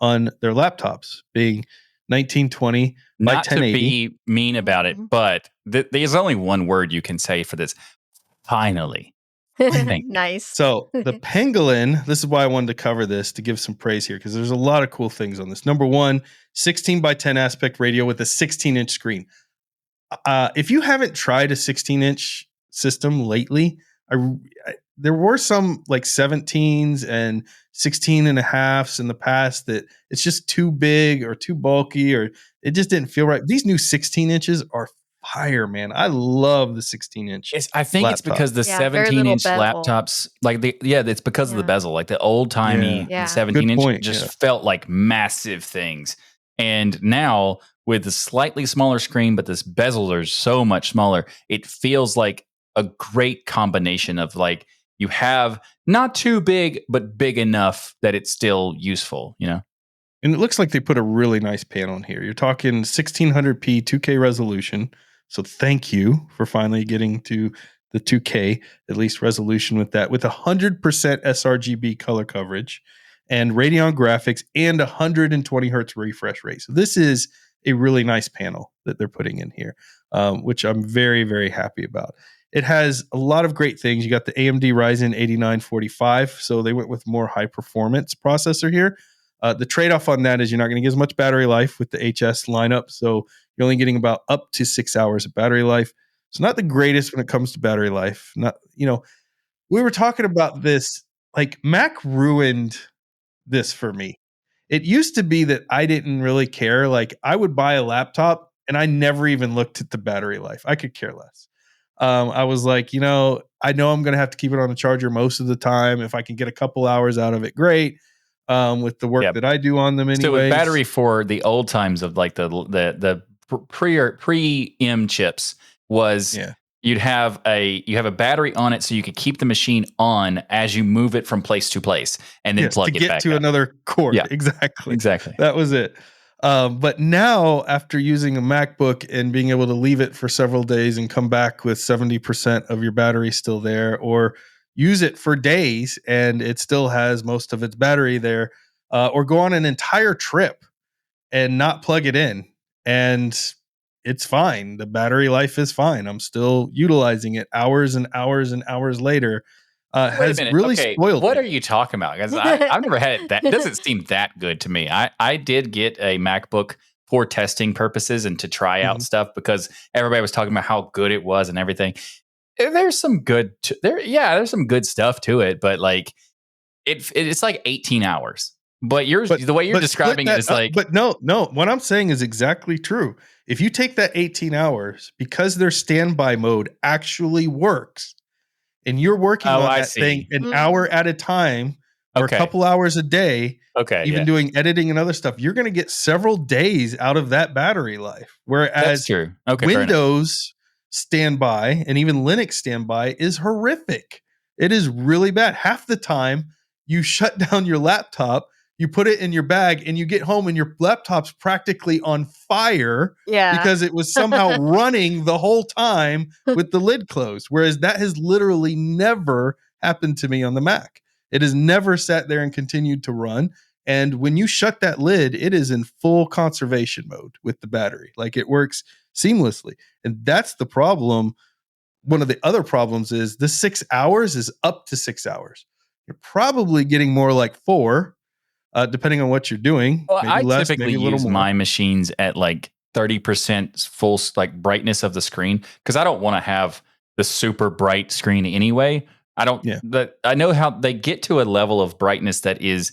on their laptops being 1920 by 1080. Not to be mean about it, but there's only one word you can say for this. Finally. Nice. So the Pangolin, this is why I wanted to cover this, to give some praise here, because there's a lot of cool things on this. Number one, 16 by 10 aspect ratio with a 16-inch screen. If you haven't tried a 16-inch system lately, there were some like 17s and 16 and a halves in the past that it's just too big or too bulky, or it just didn't feel right. These new 16 inches are fire, man. I love the 16-inch. I think it's because the 17-inch laptops, it's because of the bezel. Like the old-timey 17-inch just felt like massive things. And now with the slightly smaller screen, but this bezel are so much smaller, it feels like a great combination of like you have not too big, but big enough that it's still useful, And it looks like they put a really nice panel in here. You're talking 1600p 2K resolution. So thank you for finally getting to the 2K, at least resolution with that, with 100% sRGB color coverage and Radeon graphics and 120 hertz refresh rate. So this is a really nice panel that they're putting in here, which I'm very, very happy about. It has a lot of great things. You got the AMD Ryzen 8945, so they went with more high performance processor here. The trade-off on that is you're not going to get as much battery life with the HS lineup, so you're only getting about up to 6 hours of battery life. So not the greatest when it comes to battery life. We were talking about this, like Mac ruined this for me. It used to be that I didn't really care. Like I would buy a laptop and I never even looked at the battery life. I could care less. I was like, I know I'm going to have to keep it on the charger most of the time. If I can get a couple hours out of it, great. With the work that I do on them anyway. So with battery for the old times of like the pre-M chips was you have a battery on it so you could keep the machine on as you move it from place to place and then plug it back to get to another cord. Yeah, exactly. That was it. But now after using a MacBook and being able to leave it for several days and come back with 70% of your battery still there, or use it for days and it still has most of its battery there, or go on an entire trip and not plug it in, and it's fine. The battery life is fine. I'm still utilizing it hours and hours and hours later. Has really spoiled What me. are you talking about? Because I've never had it. That doesn't seem that good to me. I did get a MacBook for testing purposes and to try out stuff because everybody was talking about how good it was and everything. There's some good there's some good stuff to it, but like it's like 18 hours. But the way you're describing it is like, but no, what I'm saying is exactly true. If you take that 18 hours, because their standby mode actually works, and you're working on that thing an hour at a time or a couple hours a day, doing editing and other stuff, you're going to get several days out of that battery life. Whereas Windows standby and even Linux standby is horrific. It is really bad. Half the time you shut down your laptop, you put it in your bag, and you get home and your laptop's practically on fire because it was somehow running the whole time with the lid closed. Whereas that has literally never happened to me on the Mac. It has never sat there and continued to run. And when you shut that lid, it is in full conservation mode with the battery. Like it works seamlessly. And that's the problem. One of the other problems is the 6 hours is up to 6 hours. You're probably getting more like 4. Depending on what you're doing. Well, maybe I less, typically maybe a little use more. my machines at like 30% full like brightness of the screen because I don't want to have the super bright screen anyway. I know how they get to a level of brightness that is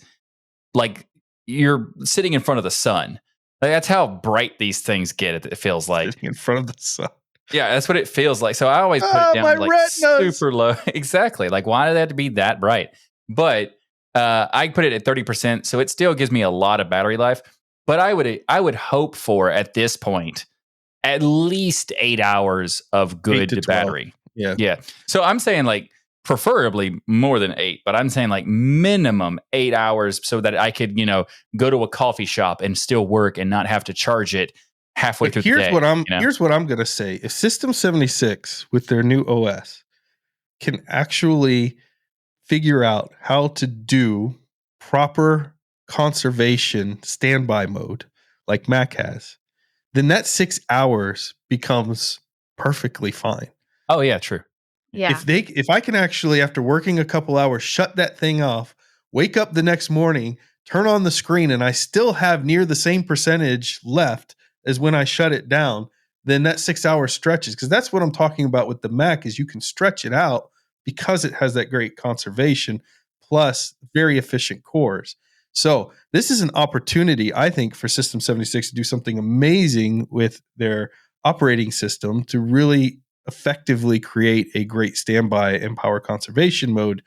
like you're sitting in front of the sun. Like, that's how bright these things get. It feels like Sitting in front of the sun. Yeah, that's what it feels like. So I always put it down my to like retinas. super low. Exactly. Like, why do they have to be that bright? But I put it at 30%, so it still gives me a lot of battery life. But I would hope for at this point at least 8 hours of 8 to good 12. battery. Yeah. Yeah. So I'm saying like preferably more than 8, but I'm saying like minimum 8 hours so that I could, go to a coffee shop and still work and not have to charge it halfway But through here's the day. here's what I'm gonna say. If System76 with their new OS can actually figure out how to do proper conservation standby mode like Mac has, then that 6 hours becomes perfectly fine. Oh yeah, true. Yeah. If I can actually, after working a couple hours, shut that thing off, wake up the next morning, turn on the screen, and I still have near the same percentage left as when I shut it down, then that 6 hours stretches. Because that's what I'm talking about with the Mac is you can stretch it out because it has that great conservation plus very efficient cores. So this is an opportunity, I think, for System76 to do something amazing with their operating system to really effectively create a great standby and power conservation mode.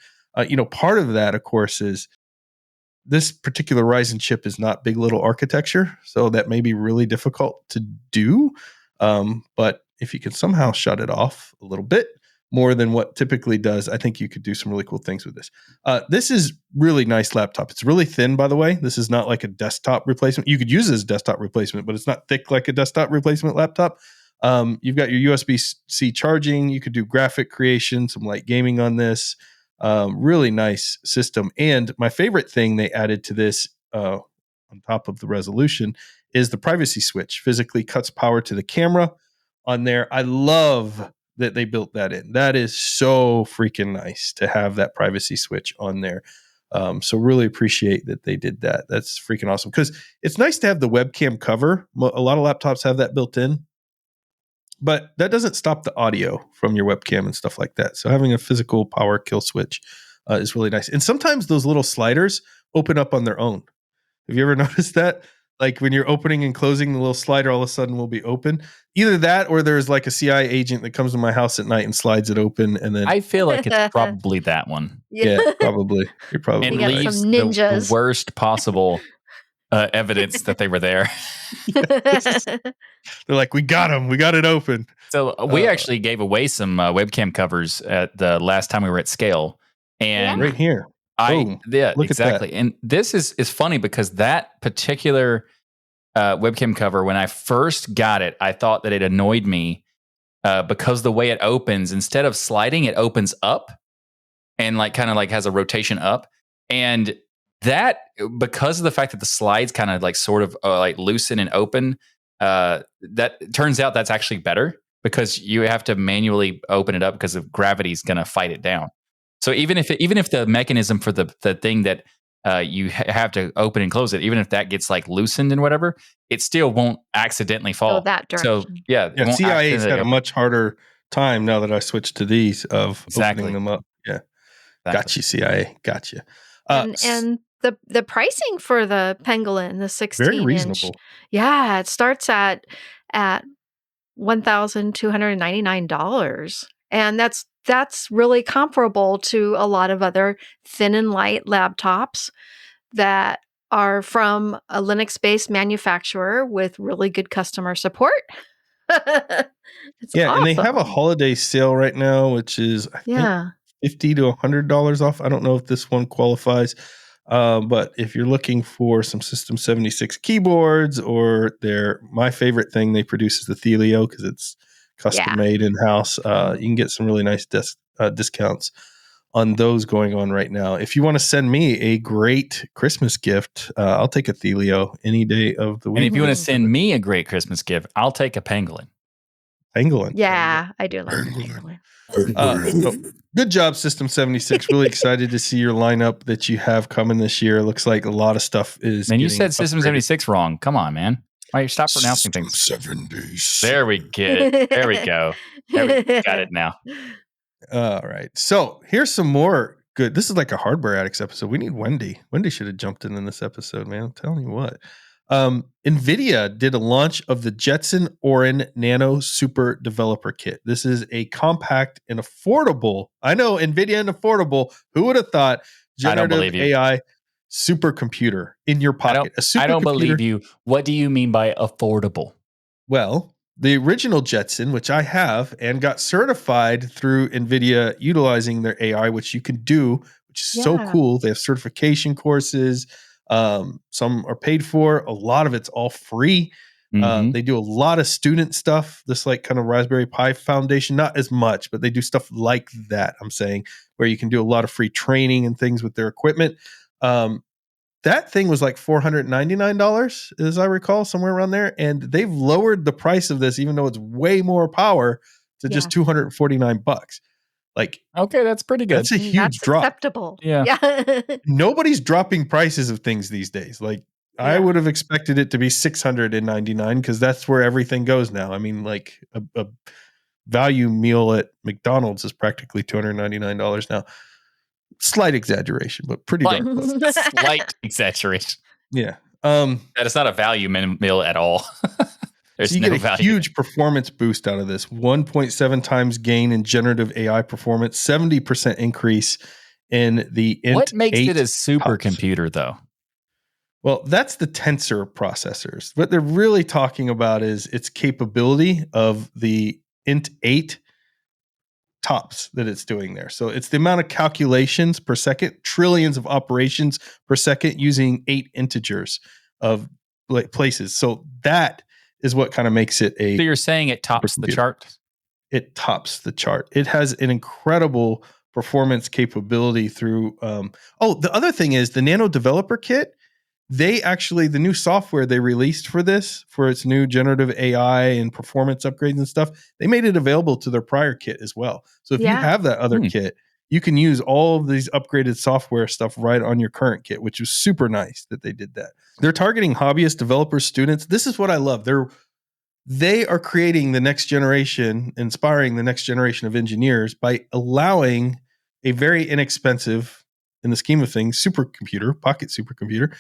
Part of that, of course, is this particular Ryzen chip is not big little architecture, so that may be really difficult to do. But if you can somehow shut it off a little bit more than what typically does, I think you could do some really cool things with this. This is really nice laptop. It's really thin, by the way. This is not like a desktop replacement. You could use it as a desktop replacement, but it's not thick like a desktop replacement laptop. You've got your USB-C charging. You could do graphic creation, some light gaming on this. Really nice system. And my favorite thing they added to this on top of the resolution is the privacy switch. Physically cuts power to the camera on there. I love that they built that in. That is so freaking nice to have that privacy switch on there. So really appreciate that they did that. That's freaking awesome because it's nice to have the webcam cover. A lot of laptops have that built in. But that doesn't stop the audio from your webcam and stuff like that. So having a physical power kill switch is really nice. And sometimes those little sliders open up on their own. Have you ever noticed that? Like when you're opening and closing, the little slider all of a sudden will be open. Either that or there's like a CIA agent that comes to my house at night and slides it open. And then I feel like it's probably that one. yeah, probably. You're probably And got right. leaves some ninjas. the worst possible evidence that they were there. They're like, we got him. We got it open. So we actually gave away some webcam covers at the last time we were at Scale. And Right here. Boom. Yeah, Look exactly. at that. And this is funny because that particular webcam cover, when I first got it, I thought that it annoyed me because the way it opens, instead of sliding, it opens up and kind of has a rotation up. And that, because of the fact that the slides kind of sort of loosen and open, that turns out that's actually better because you have to manually open it up because of gravity's going to fight it down. So even if the mechanism for the thing that you have to open and close it, even if that gets loosened and whatever, it still won't accidentally fall. Go that direction. So yeah, CIA's had a much harder time now that I switched to these of opening them up. Yeah. Exactly. Got you, CIA. Got you. And the pricing for the Pangolin, the 16 very inch, reasonable. yeah, it starts at $1,299, and that's really comparable to a lot of other thin and light laptops that are from a Linux-based manufacturer with really good customer support. It's awesome. And they have a holiday sale right now, which is I think $50 to $100 off. I don't know if this one qualifies, but if you're looking for some System76 keyboards or my favorite thing they produce is the Thelio because it's custom made in house. You can get some really nice discounts on those going on right now. If you want to send me a great Christmas gift, I'll take a Thelio any day of the week. And if you want to send me a great Christmas gift, I'll take a Pangolin. Pangolin. Yeah, I do like the Pangolin. Good job, System76. Really excited to see your lineup that you have coming this year. Looks like a lot of stuff is. Man, you said System76 wrong. Come on, man. Why you stop pronouncing things? 76. There we get. There we go. Got it now. All right. So here's some more good. This is like a Hardware Addicts episode. We need Wendy. Wendy should have jumped in this episode, man. I'm telling you what. Nvidia did a launch of the Jetson Orin Nano Super Developer Kit. This is a compact and affordable. I know Nvidia and affordable. Who would have thought I don't generative believe you. AI supercomputer in your pocket? A supercomputer. I don't believe you. What do you mean by affordable? Well, the original Jetson, which I have and got certified through NVIDIA utilizing their AI, which you can do, which is so cool. They have certification courses. Some are paid for. A lot of it's all free. They do a lot of student stuff, this like kind of Raspberry Pi Foundation, not as much, but they do stuff like that, I'm saying, where you can do a lot of free training and things with their equipment. That thing was like $499, as I recall, somewhere around there. And they've lowered the price of this, even though it's way more power, to just $249. Like, okay, that's pretty good. That's a huge drop. Acceptable. Yeah. Nobody's dropping prices of things these days. Like, I would have expected it to be $699 because that's where everything goes now. I mean, like a value meal at McDonald's is practically $299 now. Slight exaggeration, but pretty darn close. Slight exaggeration. Yeah. That is not a value meal at all. There's so you no get a value. huge performance boost out of this. 1.7 times gain in generative AI performance, 70% increase in the Int What makes 8 it a supercomputer, though? Well, that's the tensor processors. What they're really talking about is its capability of the Int 8 tops that it's doing there. So it's the amount of calculations per second, trillions of operations per second using 8 integers of places. So that is what kind of makes it a. So you're saying it tops the chart? It tops the chart. It has an incredible performance capability through. The other thing is the Nano Developer Kit. They actually, the new software they released for this, for its new generative AI and performance upgrades and stuff, they made it available to their prior kit as well. So if you have that other kit, you can use all of these upgraded software stuff right on your current kit, which is super nice that they did that. They're targeting hobbyists, developers, students. This is what I love. They are creating the next generation, inspiring the next generation of engineers by allowing a very inexpensive, in the scheme of things, supercomputer, pocket supercomputer,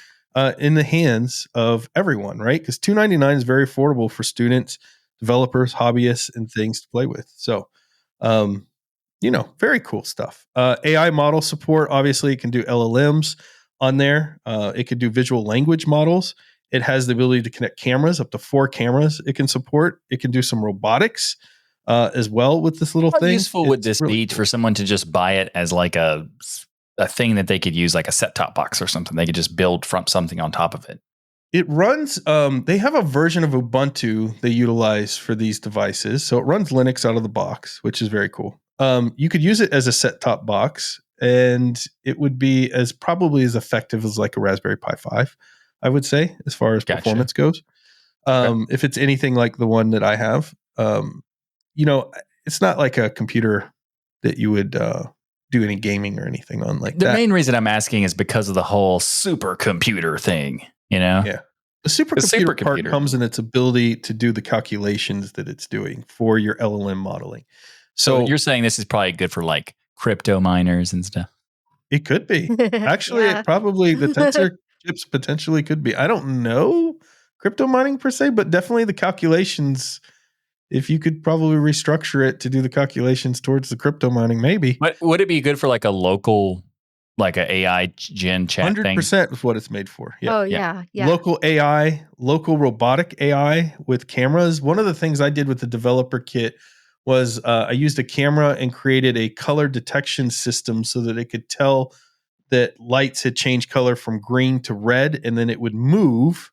in the hands of everyone, right? Because $299 is very affordable for students, developers, hobbyists, and things to play with. So, very cool stuff. AI model support, obviously, it can do LLMs on there. It could do visual language models. It has the ability to connect cameras, up to 4 cameras it can support. It can do some robotics as well with this little thing. How useful would this be for someone to just buy it as like a thing that they could use, like a set-top box or something? They could just build from something on top of it. It runs, they have a version of Ubuntu they utilize for these devices. So it runs Linux out of the box, which is very cool. You could use it as a set-top box, and it would be probably as effective as like a Raspberry Pi 5, I would say, as far as performance goes. If it's anything like the one that I have, it's not like a computer that you would do any gaming or anything on like that. The main reason I'm asking is because of the whole supercomputer thing, Yeah. The supercomputer part comes in its ability to do the calculations that it's doing for your LLM modeling. So you're saying this is probably good for like crypto miners and stuff? It could be. Actually, it probably, the tensor chips potentially could be. I don't know crypto mining per se, but definitely the calculations. If you could probably restructure it to do the calculations towards the crypto mining, maybe. But would it be good for like a local, like a AI gen chat 100% is what it's made for. Yeah. Oh, yeah. Local AI, local robotic AI with cameras. One of the things I did with the developer kit was I used a camera and created a color detection system so that it could tell that lights had changed color from green to red, and then it would move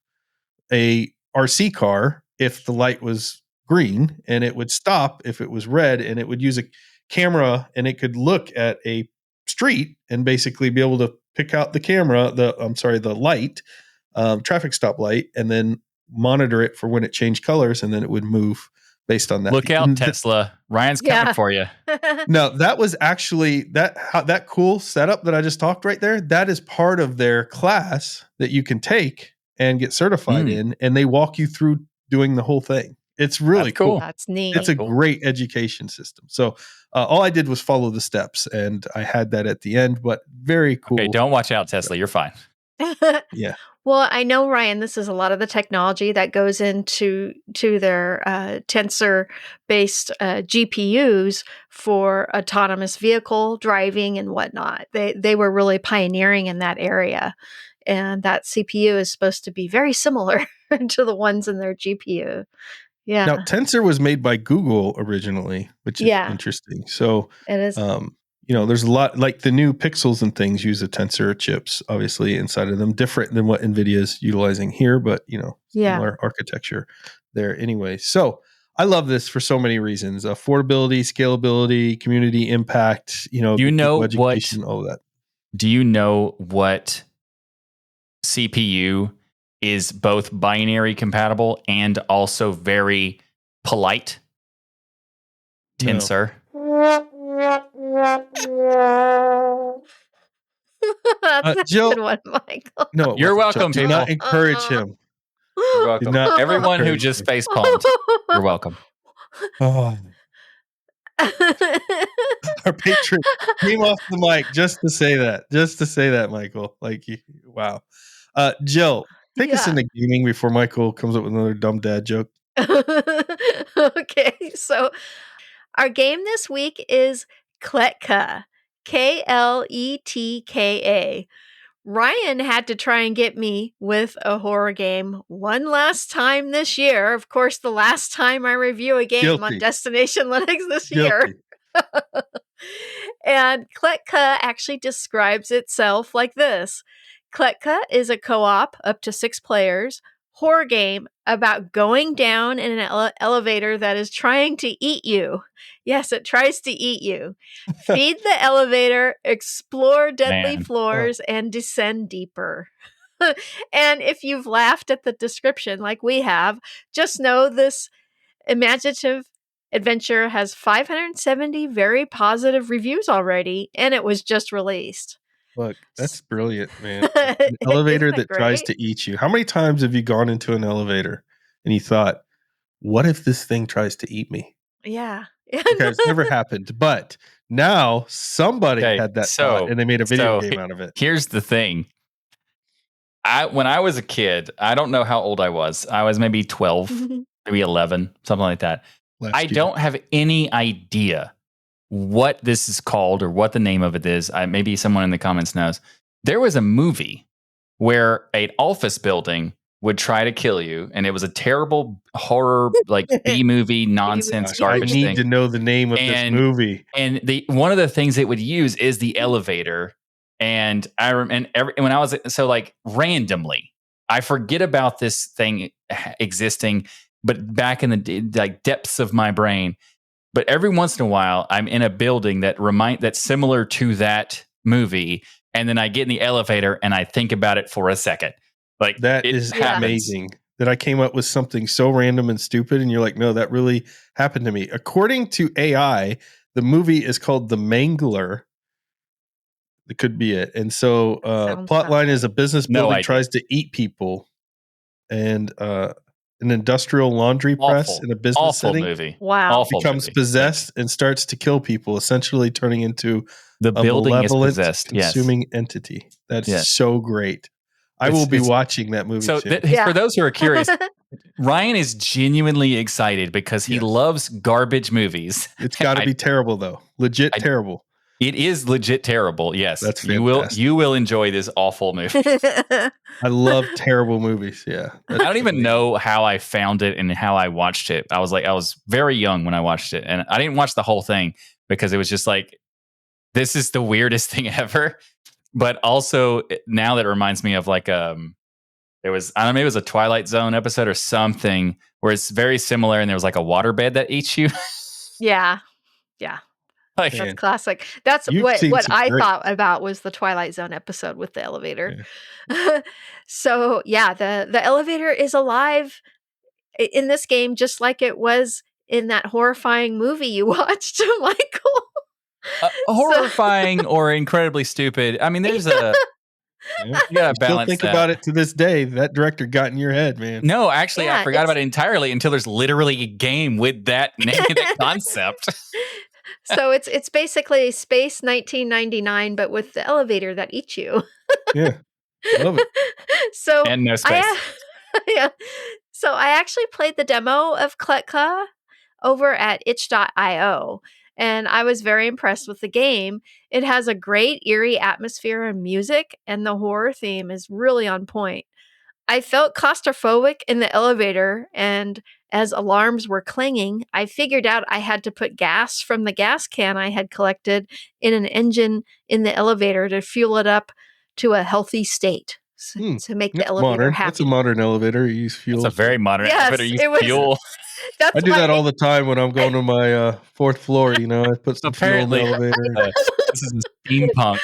a RC car if the light was green, and it would stop if it was red, and it would use a camera, and it could look at a street and basically be able to pick out the light, traffic stop light, and then monitor it for when it changed colors, and then it would move based on that. Look out, Tesla. Ryan's coming for you. No, that was actually that cool setup that I just talked right there. That is part of their class that you can take and get certified in, and they walk you through doing the whole thing. It's really cool. That's neat. It's a great education system. So all I did was follow the steps, and I had that at the end, but very cool. Okay, don't watch out, Tesla. You're fine. Yeah. Well, I know, Ryan, this is a lot of the technology that goes into their tensor-based GPUs for autonomous vehicle driving and whatnot. They were really pioneering in that area, and that CPU is supposed to be very similar to the ones in their GPU. Yeah. Now, Tensor was made by Google originally, which is interesting. So, it is. There's a lot, like the new Pixels and things use the Tensor chips, obviously, inside of them, different than what NVIDIA is utilizing here, but, similar architecture there anyway. So I love this for so many reasons: affordability, scalability, community impact, education, all of that. Do you know what CPU is both binary compatible and also very polite? Tensor. That's a Jill, good one, Michael. No, you're welcome. Do not encourage him. You're welcome. Everyone who just face palmed, you're welcome. Oh. Our patron came off the mic just to say that, Michael. Like, wow. Jill, take us into gaming before Michael comes up with another dumb dad joke. Okay, so our game this week is KLETKA, KLETKA. Ryan had to try and get me with a horror game one last time this year. Of course, the last time I review a game on Destination Linux this year. And KLETKA actually describes itself like this. KLETKA is a co-op up to 6 players horror game about going down in an elevator that is trying to eat you. Yes, it tries to eat you. Feed the elevator, explore deadly floors, and descend deeper. And if you've laughed at the description like we have, just know this imaginative adventure has 570 very positive reviews already, and it was just released. Look, that's brilliant, man. An elevator that tries to eat you. How many times have you gone into an elevator and you thought, what if this thing tries to eat me? Yeah. Okay, it's never happened. But now somebody had that thought and they made a video game out of it. Here's the thing. When I was a kid, I don't know how old I was. I was maybe 12, maybe 11, something like that. I don't have any idea what this is called or what the name of it is. Maybe someone in the comments knows. There was a movie where an office building would try to kill you, and it was a terrible horror, like B-movie nonsense garbage thing. I need to know the name of this movie. And one of the things it would use is the elevator. And when I was randomly, I forget about this thing existing, but back in the depths of my brain. But every once in a while, I'm in a building that's similar to that movie, and then I get in the elevator and I think about it for a second. Like, that is amazing that I came up with something so random and stupid, and you're like, no, that really happened to me. According to AI, the movie is called The Mangler. It could be it. And so, plotline is a business building tries to eat people, and an industrial laundry press in a business setting. Movie. Wow. Becomes possessed and starts to kill people, essentially turning into the building is possessed, consuming entity. That's so great. I will be watching that movie so too. For those who are curious, Ryan is genuinely excited because he loves garbage movies. It's got to be terrible though. Legit terrible. It is legit terrible. Yes, that's fantastic. You will enjoy this awful movie. I love terrible movies. Yeah, I don't even know how I found it and how I watched it. I was very young when I watched it, and I didn't watch the whole thing because it was just like, this is the weirdest thing ever. But also now that reminds me of like there was, I don't know, maybe it was a Twilight Zone episode or something where it's very similar, and there was like a waterbed that eats you. Yeah. Like, that's classic. That's what I thought about was the Twilight Zone episode with the elevator. Yeah. So the elevator is alive in this game, just like it was in that horrifying movie you watched, Michael. Horrifying or incredibly stupid. I mean, there's a you gotta balance. Still think about it to this day. That director got in your head, man. No, actually, I forgot about it entirely until there's literally a game with that concept. So it's basically Space 1999, but with the elevator that eats you. Yeah. Love it. So And no space. yeah. So I actually played the demo of KLETKA over at itch.io, and I was very impressed with the game. It has a great eerie atmosphere and music, and the horror theme is really on point. I felt claustrophobic in the elevator, and as alarms were clanging, I figured out I had to put gas from the gas can I had collected in an engine in the elevator to fuel it up to a healthy state to make the That's elevator modern. happy. That's a modern elevator. You use fuel. That's a very modern Yes, elevator. Use it was. fuel. That's I do why that all the time when I'm going to my fourth floor. You know, I put some Apparently, fuel in the elevator. This is a steampunk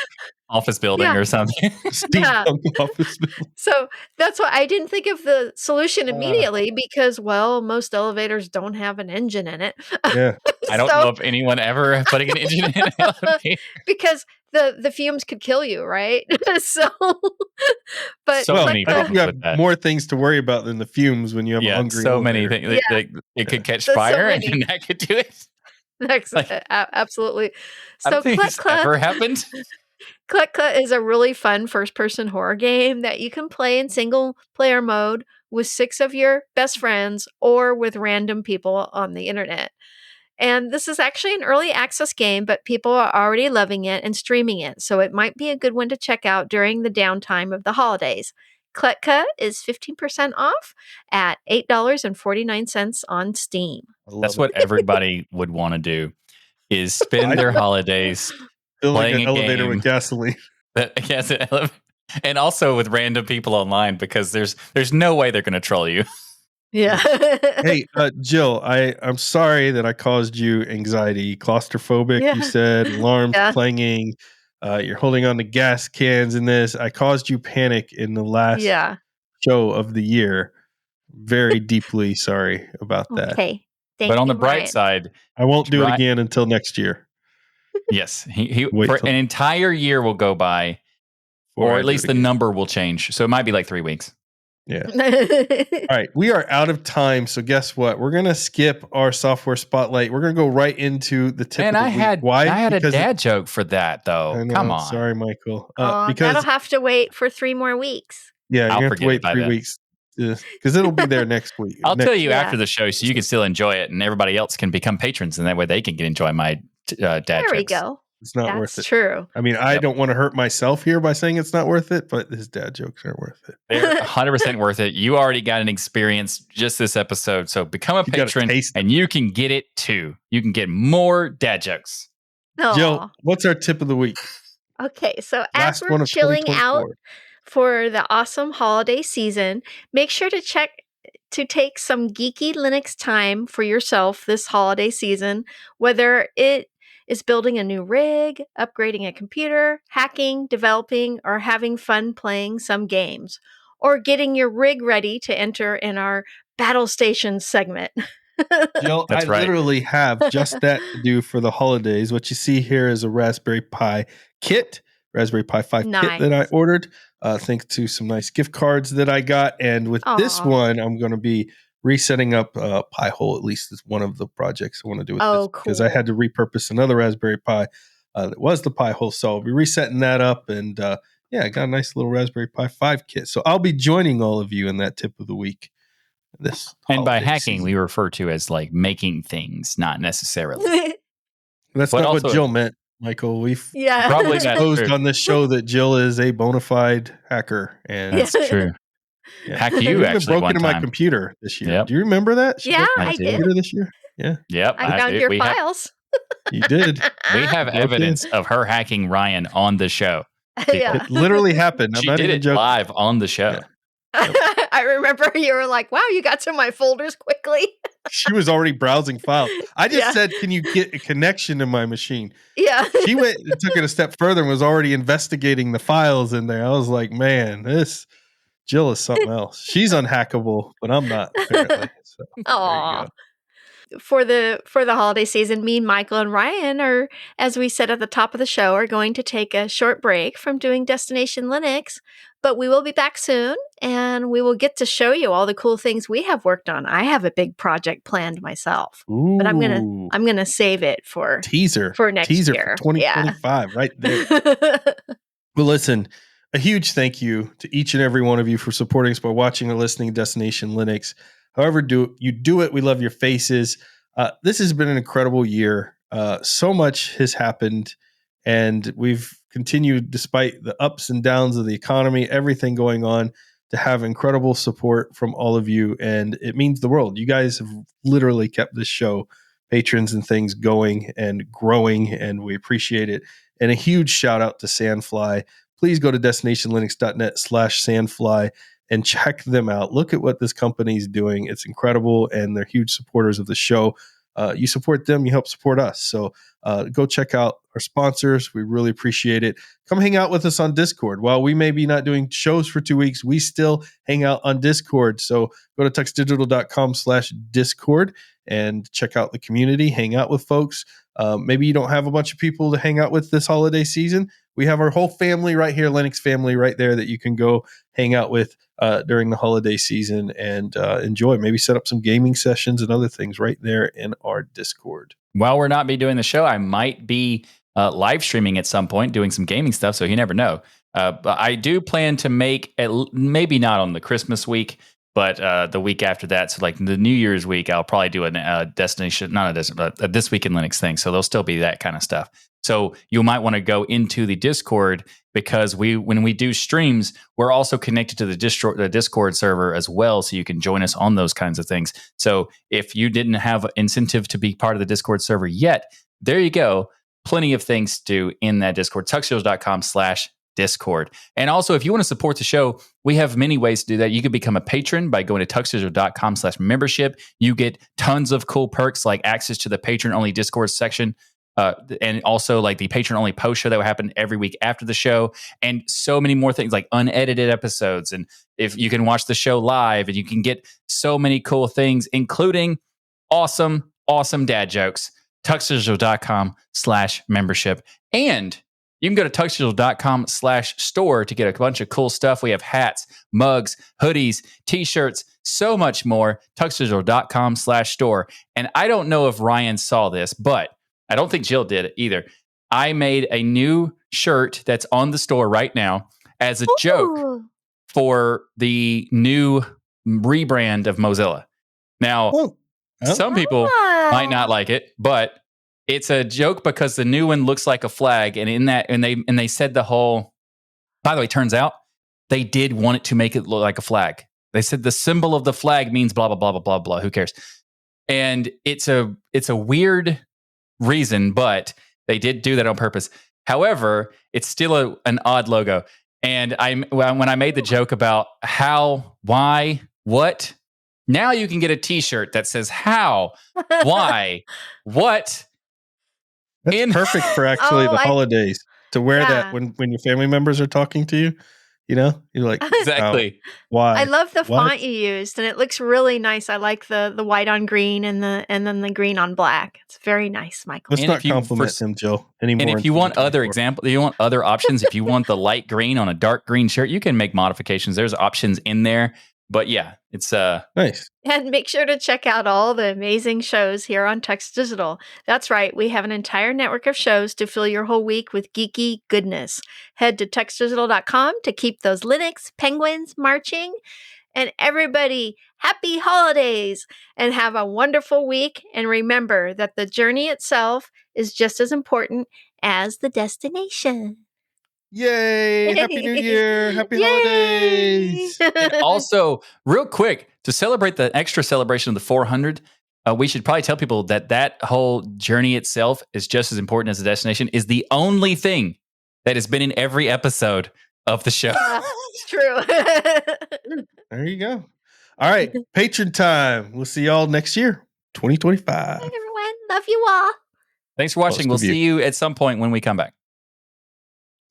office building Yeah. or something. Steampunk office building. So that's why I didn't think of the solution immediately because, well, most elevators don't have an engine in it. Yeah. I don't know of anyone ever putting an engine in an elevator. Because the fumes could kill you, right? So, but So Well, many I think problems you have with that. more things to worry about than the fumes when you have a hungry so many elevator. things. Yeah. It could catch So fire, many. and that could do it. Absolutely. I So don't think it's ever happened. KLETKA is a really fun first-person horror game that you can play in single-player mode with 6 of your best friends or with random people on the internet. And this is actually an early access game, but people are already loving it and streaming it, so it might be a good one to check out during the downtime of the holidays. KLETKA is 15% off at $8.49 on Steam. That's what everybody would want to do: is spend their holidays Filling playing an a elevator game with gasoline. and also with random people online, because there's no way they're going to troll you. Yeah. Hey, Jill, I'm sorry that I caused you anxiety. Claustrophobic, Yeah. you said, alarms Yeah. clanging. You're holding on to gas cans in this. I caused you panic in the last show of the year. Very deeply sorry about that. Okay. Thank But on you, the bright Ryan. side, I won't do it again until next year. Yes, he Wait for till- an entire year will go by, Before or I at do least it the again. number will change. So it might be like 3 weeks. Yeah. All right, we are out of time. So guess what? We're gonna skip our software spotlight. We're gonna go right into the tip And of the I week. had Why? I had Because a dad joke for that though. I know, Come on. sorry, Michael. That'll Because have to wait for 3 more weeks. yeah, you're I'll gonna have to forget wait it by 3 then. weeks because it'll be there next week. I'll tell you Yeah. after the show, so you can still enjoy it, and everybody else can become patrons, and that way they can enjoy my dad There jokes. we go. It's not That's worth it. true. I mean, I Yep. don't want to hurt myself here by saying it's not worth it, but his dad jokes aren't worth it. They're 100% worth it. You already got an experience just this episode, so become a You gotta patron, taste them. and you can get it too. You can get more dad jokes. Jill, Aw. what's our tip of the week? Okay, so as Last one we're of chilling out 2024. for the awesome holiday season, make sure to take some geeky Linux time for yourself this holiday season, whether it is building a new rig, upgrading a computer, hacking, developing, or having fun playing some games, or getting your rig ready to enter in our Battlestation segment. Jill, That's I right. literally have just that to do for the holidays. What you see here is a Raspberry Pi kit, Raspberry Pi 5 kit that I Nice. ordered, thanks to some nice gift cards that I got. And with this Aw. one, I'm going to be resetting up Pi-hole. At least is one of the projects I want to do with Oh, this, because I had to repurpose another Raspberry Pi that was the Pi-hole. So I'll be resetting that up. And yeah, I got a nice little Raspberry Pi 5 kit. So I'll be joining all of you in that tip of the week. This And by holiday hacking, season. we refer to as like making things, not necessarily. That's But not what also- Jill meant, Michael. We've Yeah. Probably not exposed true. on this show that Jill is a bona fide hacker, and That's true. yeah. Hack She you even actually broke one into my time. computer this year. Yep. Do you remember that? She Yeah, broke my I did. computer this year. Yeah, Yep. I found did. your We have, files. you did. we have Broke in. evidence of her hacking Ryan on the show. Yeah. It literally happened. I'm She not did even it joking. live on the show. Yeah. I remember you were like, wow, you got to my folders quickly. She was already browsing files. I just Yeah. said, "Can you get a connection to my machine?" Yeah. She went and took it a step further and was already investigating the files in there. I was like, "Man, this Jill is something else. She's unhackable, but I'm not apparently." So, there you Aw. go. For the holiday season, me, Michael, and Ryan are, as we said at the top of the show, are going to take a short break from doing Destination Linux, but we will be back soon, and we will get to show you all the cool things we have worked on. I have a big project planned myself, but I'm gonna save it for teaser for next teaser year. for 2025 right there. Well, listen, a huge thank you to each and every one of you for supporting us by watching or listening to Destination Linux. However you do it, we love your faces. This has been an incredible year. So much has happened, and we've continued, despite the ups and downs of the economy, everything going on, to have incredible support from all of you, and it means the world. You guys have literally kept this show, patrons and things, going and growing, and we appreciate it. And a huge shout out to Sandfly. Please go to destinationlinux.net/Sandfly and check them out. Look at what this company is doing. It's incredible, and they're huge supporters of the show. You support them, you help support us. So go check out our sponsors. We really appreciate it. Come hang out with us on Discord. While we may be not doing shows for 2 weeks, we still hang out on Discord. So go to tuxdigital.com/Discord and check out the community, hang out with folks. Maybe you don't have a bunch of people to hang out with this holiday season. We have our whole family right here, Linux family right there, that you can go hang out with during the holiday season and enjoy. Maybe set up some gaming sessions and other things right there in our Discord. While we're not be doing the show, I might be live streaming at some point, doing some gaming stuff. So you never know. But I do plan to make maybe not on the Christmas week, but the week after that. So like the New Year's week, I'll probably do a destination, not a destination, but a This Week in Linux thing. So there'll still be that kind of stuff. So you might want to go into the Discord, because when we do streams, we're also connected to the Discord server as well. So you can join us on those kinds of things. So if you didn't have incentive to be part of the Discord server yet, there you go. Plenty of things to do in that Discord. tuxdigital.com/Discord. And also, if you want to support the show, we have many ways to do that. You can become a patron by going to tuxdigital.com/membership. You get tons of cool perks like access to the patron-only Discord section, and also like the patron-only post show that will happen every week after the show, and so many more things like unedited episodes. And if you can watch the show live, and you can get so many cool things, including awesome dad jokes. tuxdigital.com/membership. And you can go to tuxdigital.com/store to get a bunch of cool stuff. We have hats, mugs, hoodies, t-shirts, so much more. tuxdigital.com/store. And I don't know if Ryan saw this, but I don't think Jill did either. I made a new shirt that's on the store right now as a joke for the new rebrand of Mozilla. Now, some people might not like it, but it's a joke because the new one looks like a flag, and in that, and they said the whole. By the way, turns out they did want it to make it look like a flag. They said the symbol of the flag means blah blah blah blah blah blah. Who cares? And it's a weird reason, but they did do that on purpose. However, it's still an odd logo. And when I made the joke about how, why, what, now you can get a T-shirt that says how, why, what. That's perfect for actually the holidays, to wear that when your family members are talking to you. You know, you're like, exactly. Why? I love the font you used, and it looks really nice. I like the white on green and then the green on black. It's very nice, Michael. Let's not compliment him, Jill, anymore. And if you want other options, if you want the light green on a dark green shirt, you can make modifications. There's options in there. But yeah, it's nice. And make sure to check out all the amazing shows here on Tux Digital. That's right, we have an entire network of shows to fill your whole week with geeky goodness. Head to tuxdigital.com to keep those Linux penguins marching. And everybody, happy holidays and have a wonderful week. And remember that the journey itself is just as important as the destination. Yay! Happy New Year! Happy holidays! And also, real quick, to celebrate the extra celebration of the 400, we should probably tell people that whole journey itself is just as important as the destination. Is the only thing that has been in every episode of the show. It's true. There you go. All right, patron time. We'll see y'all next year, 2025. Bye, everyone. Love you all. Thanks for watching. We'll see you at some point when we come back.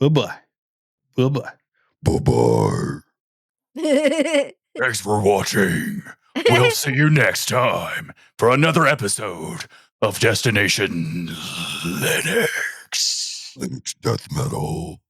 Bye-bye. Bye-bye. Bye-bye. Thanks for watching. We'll see you next time for another episode of Destination Linux. Linux Death Metal.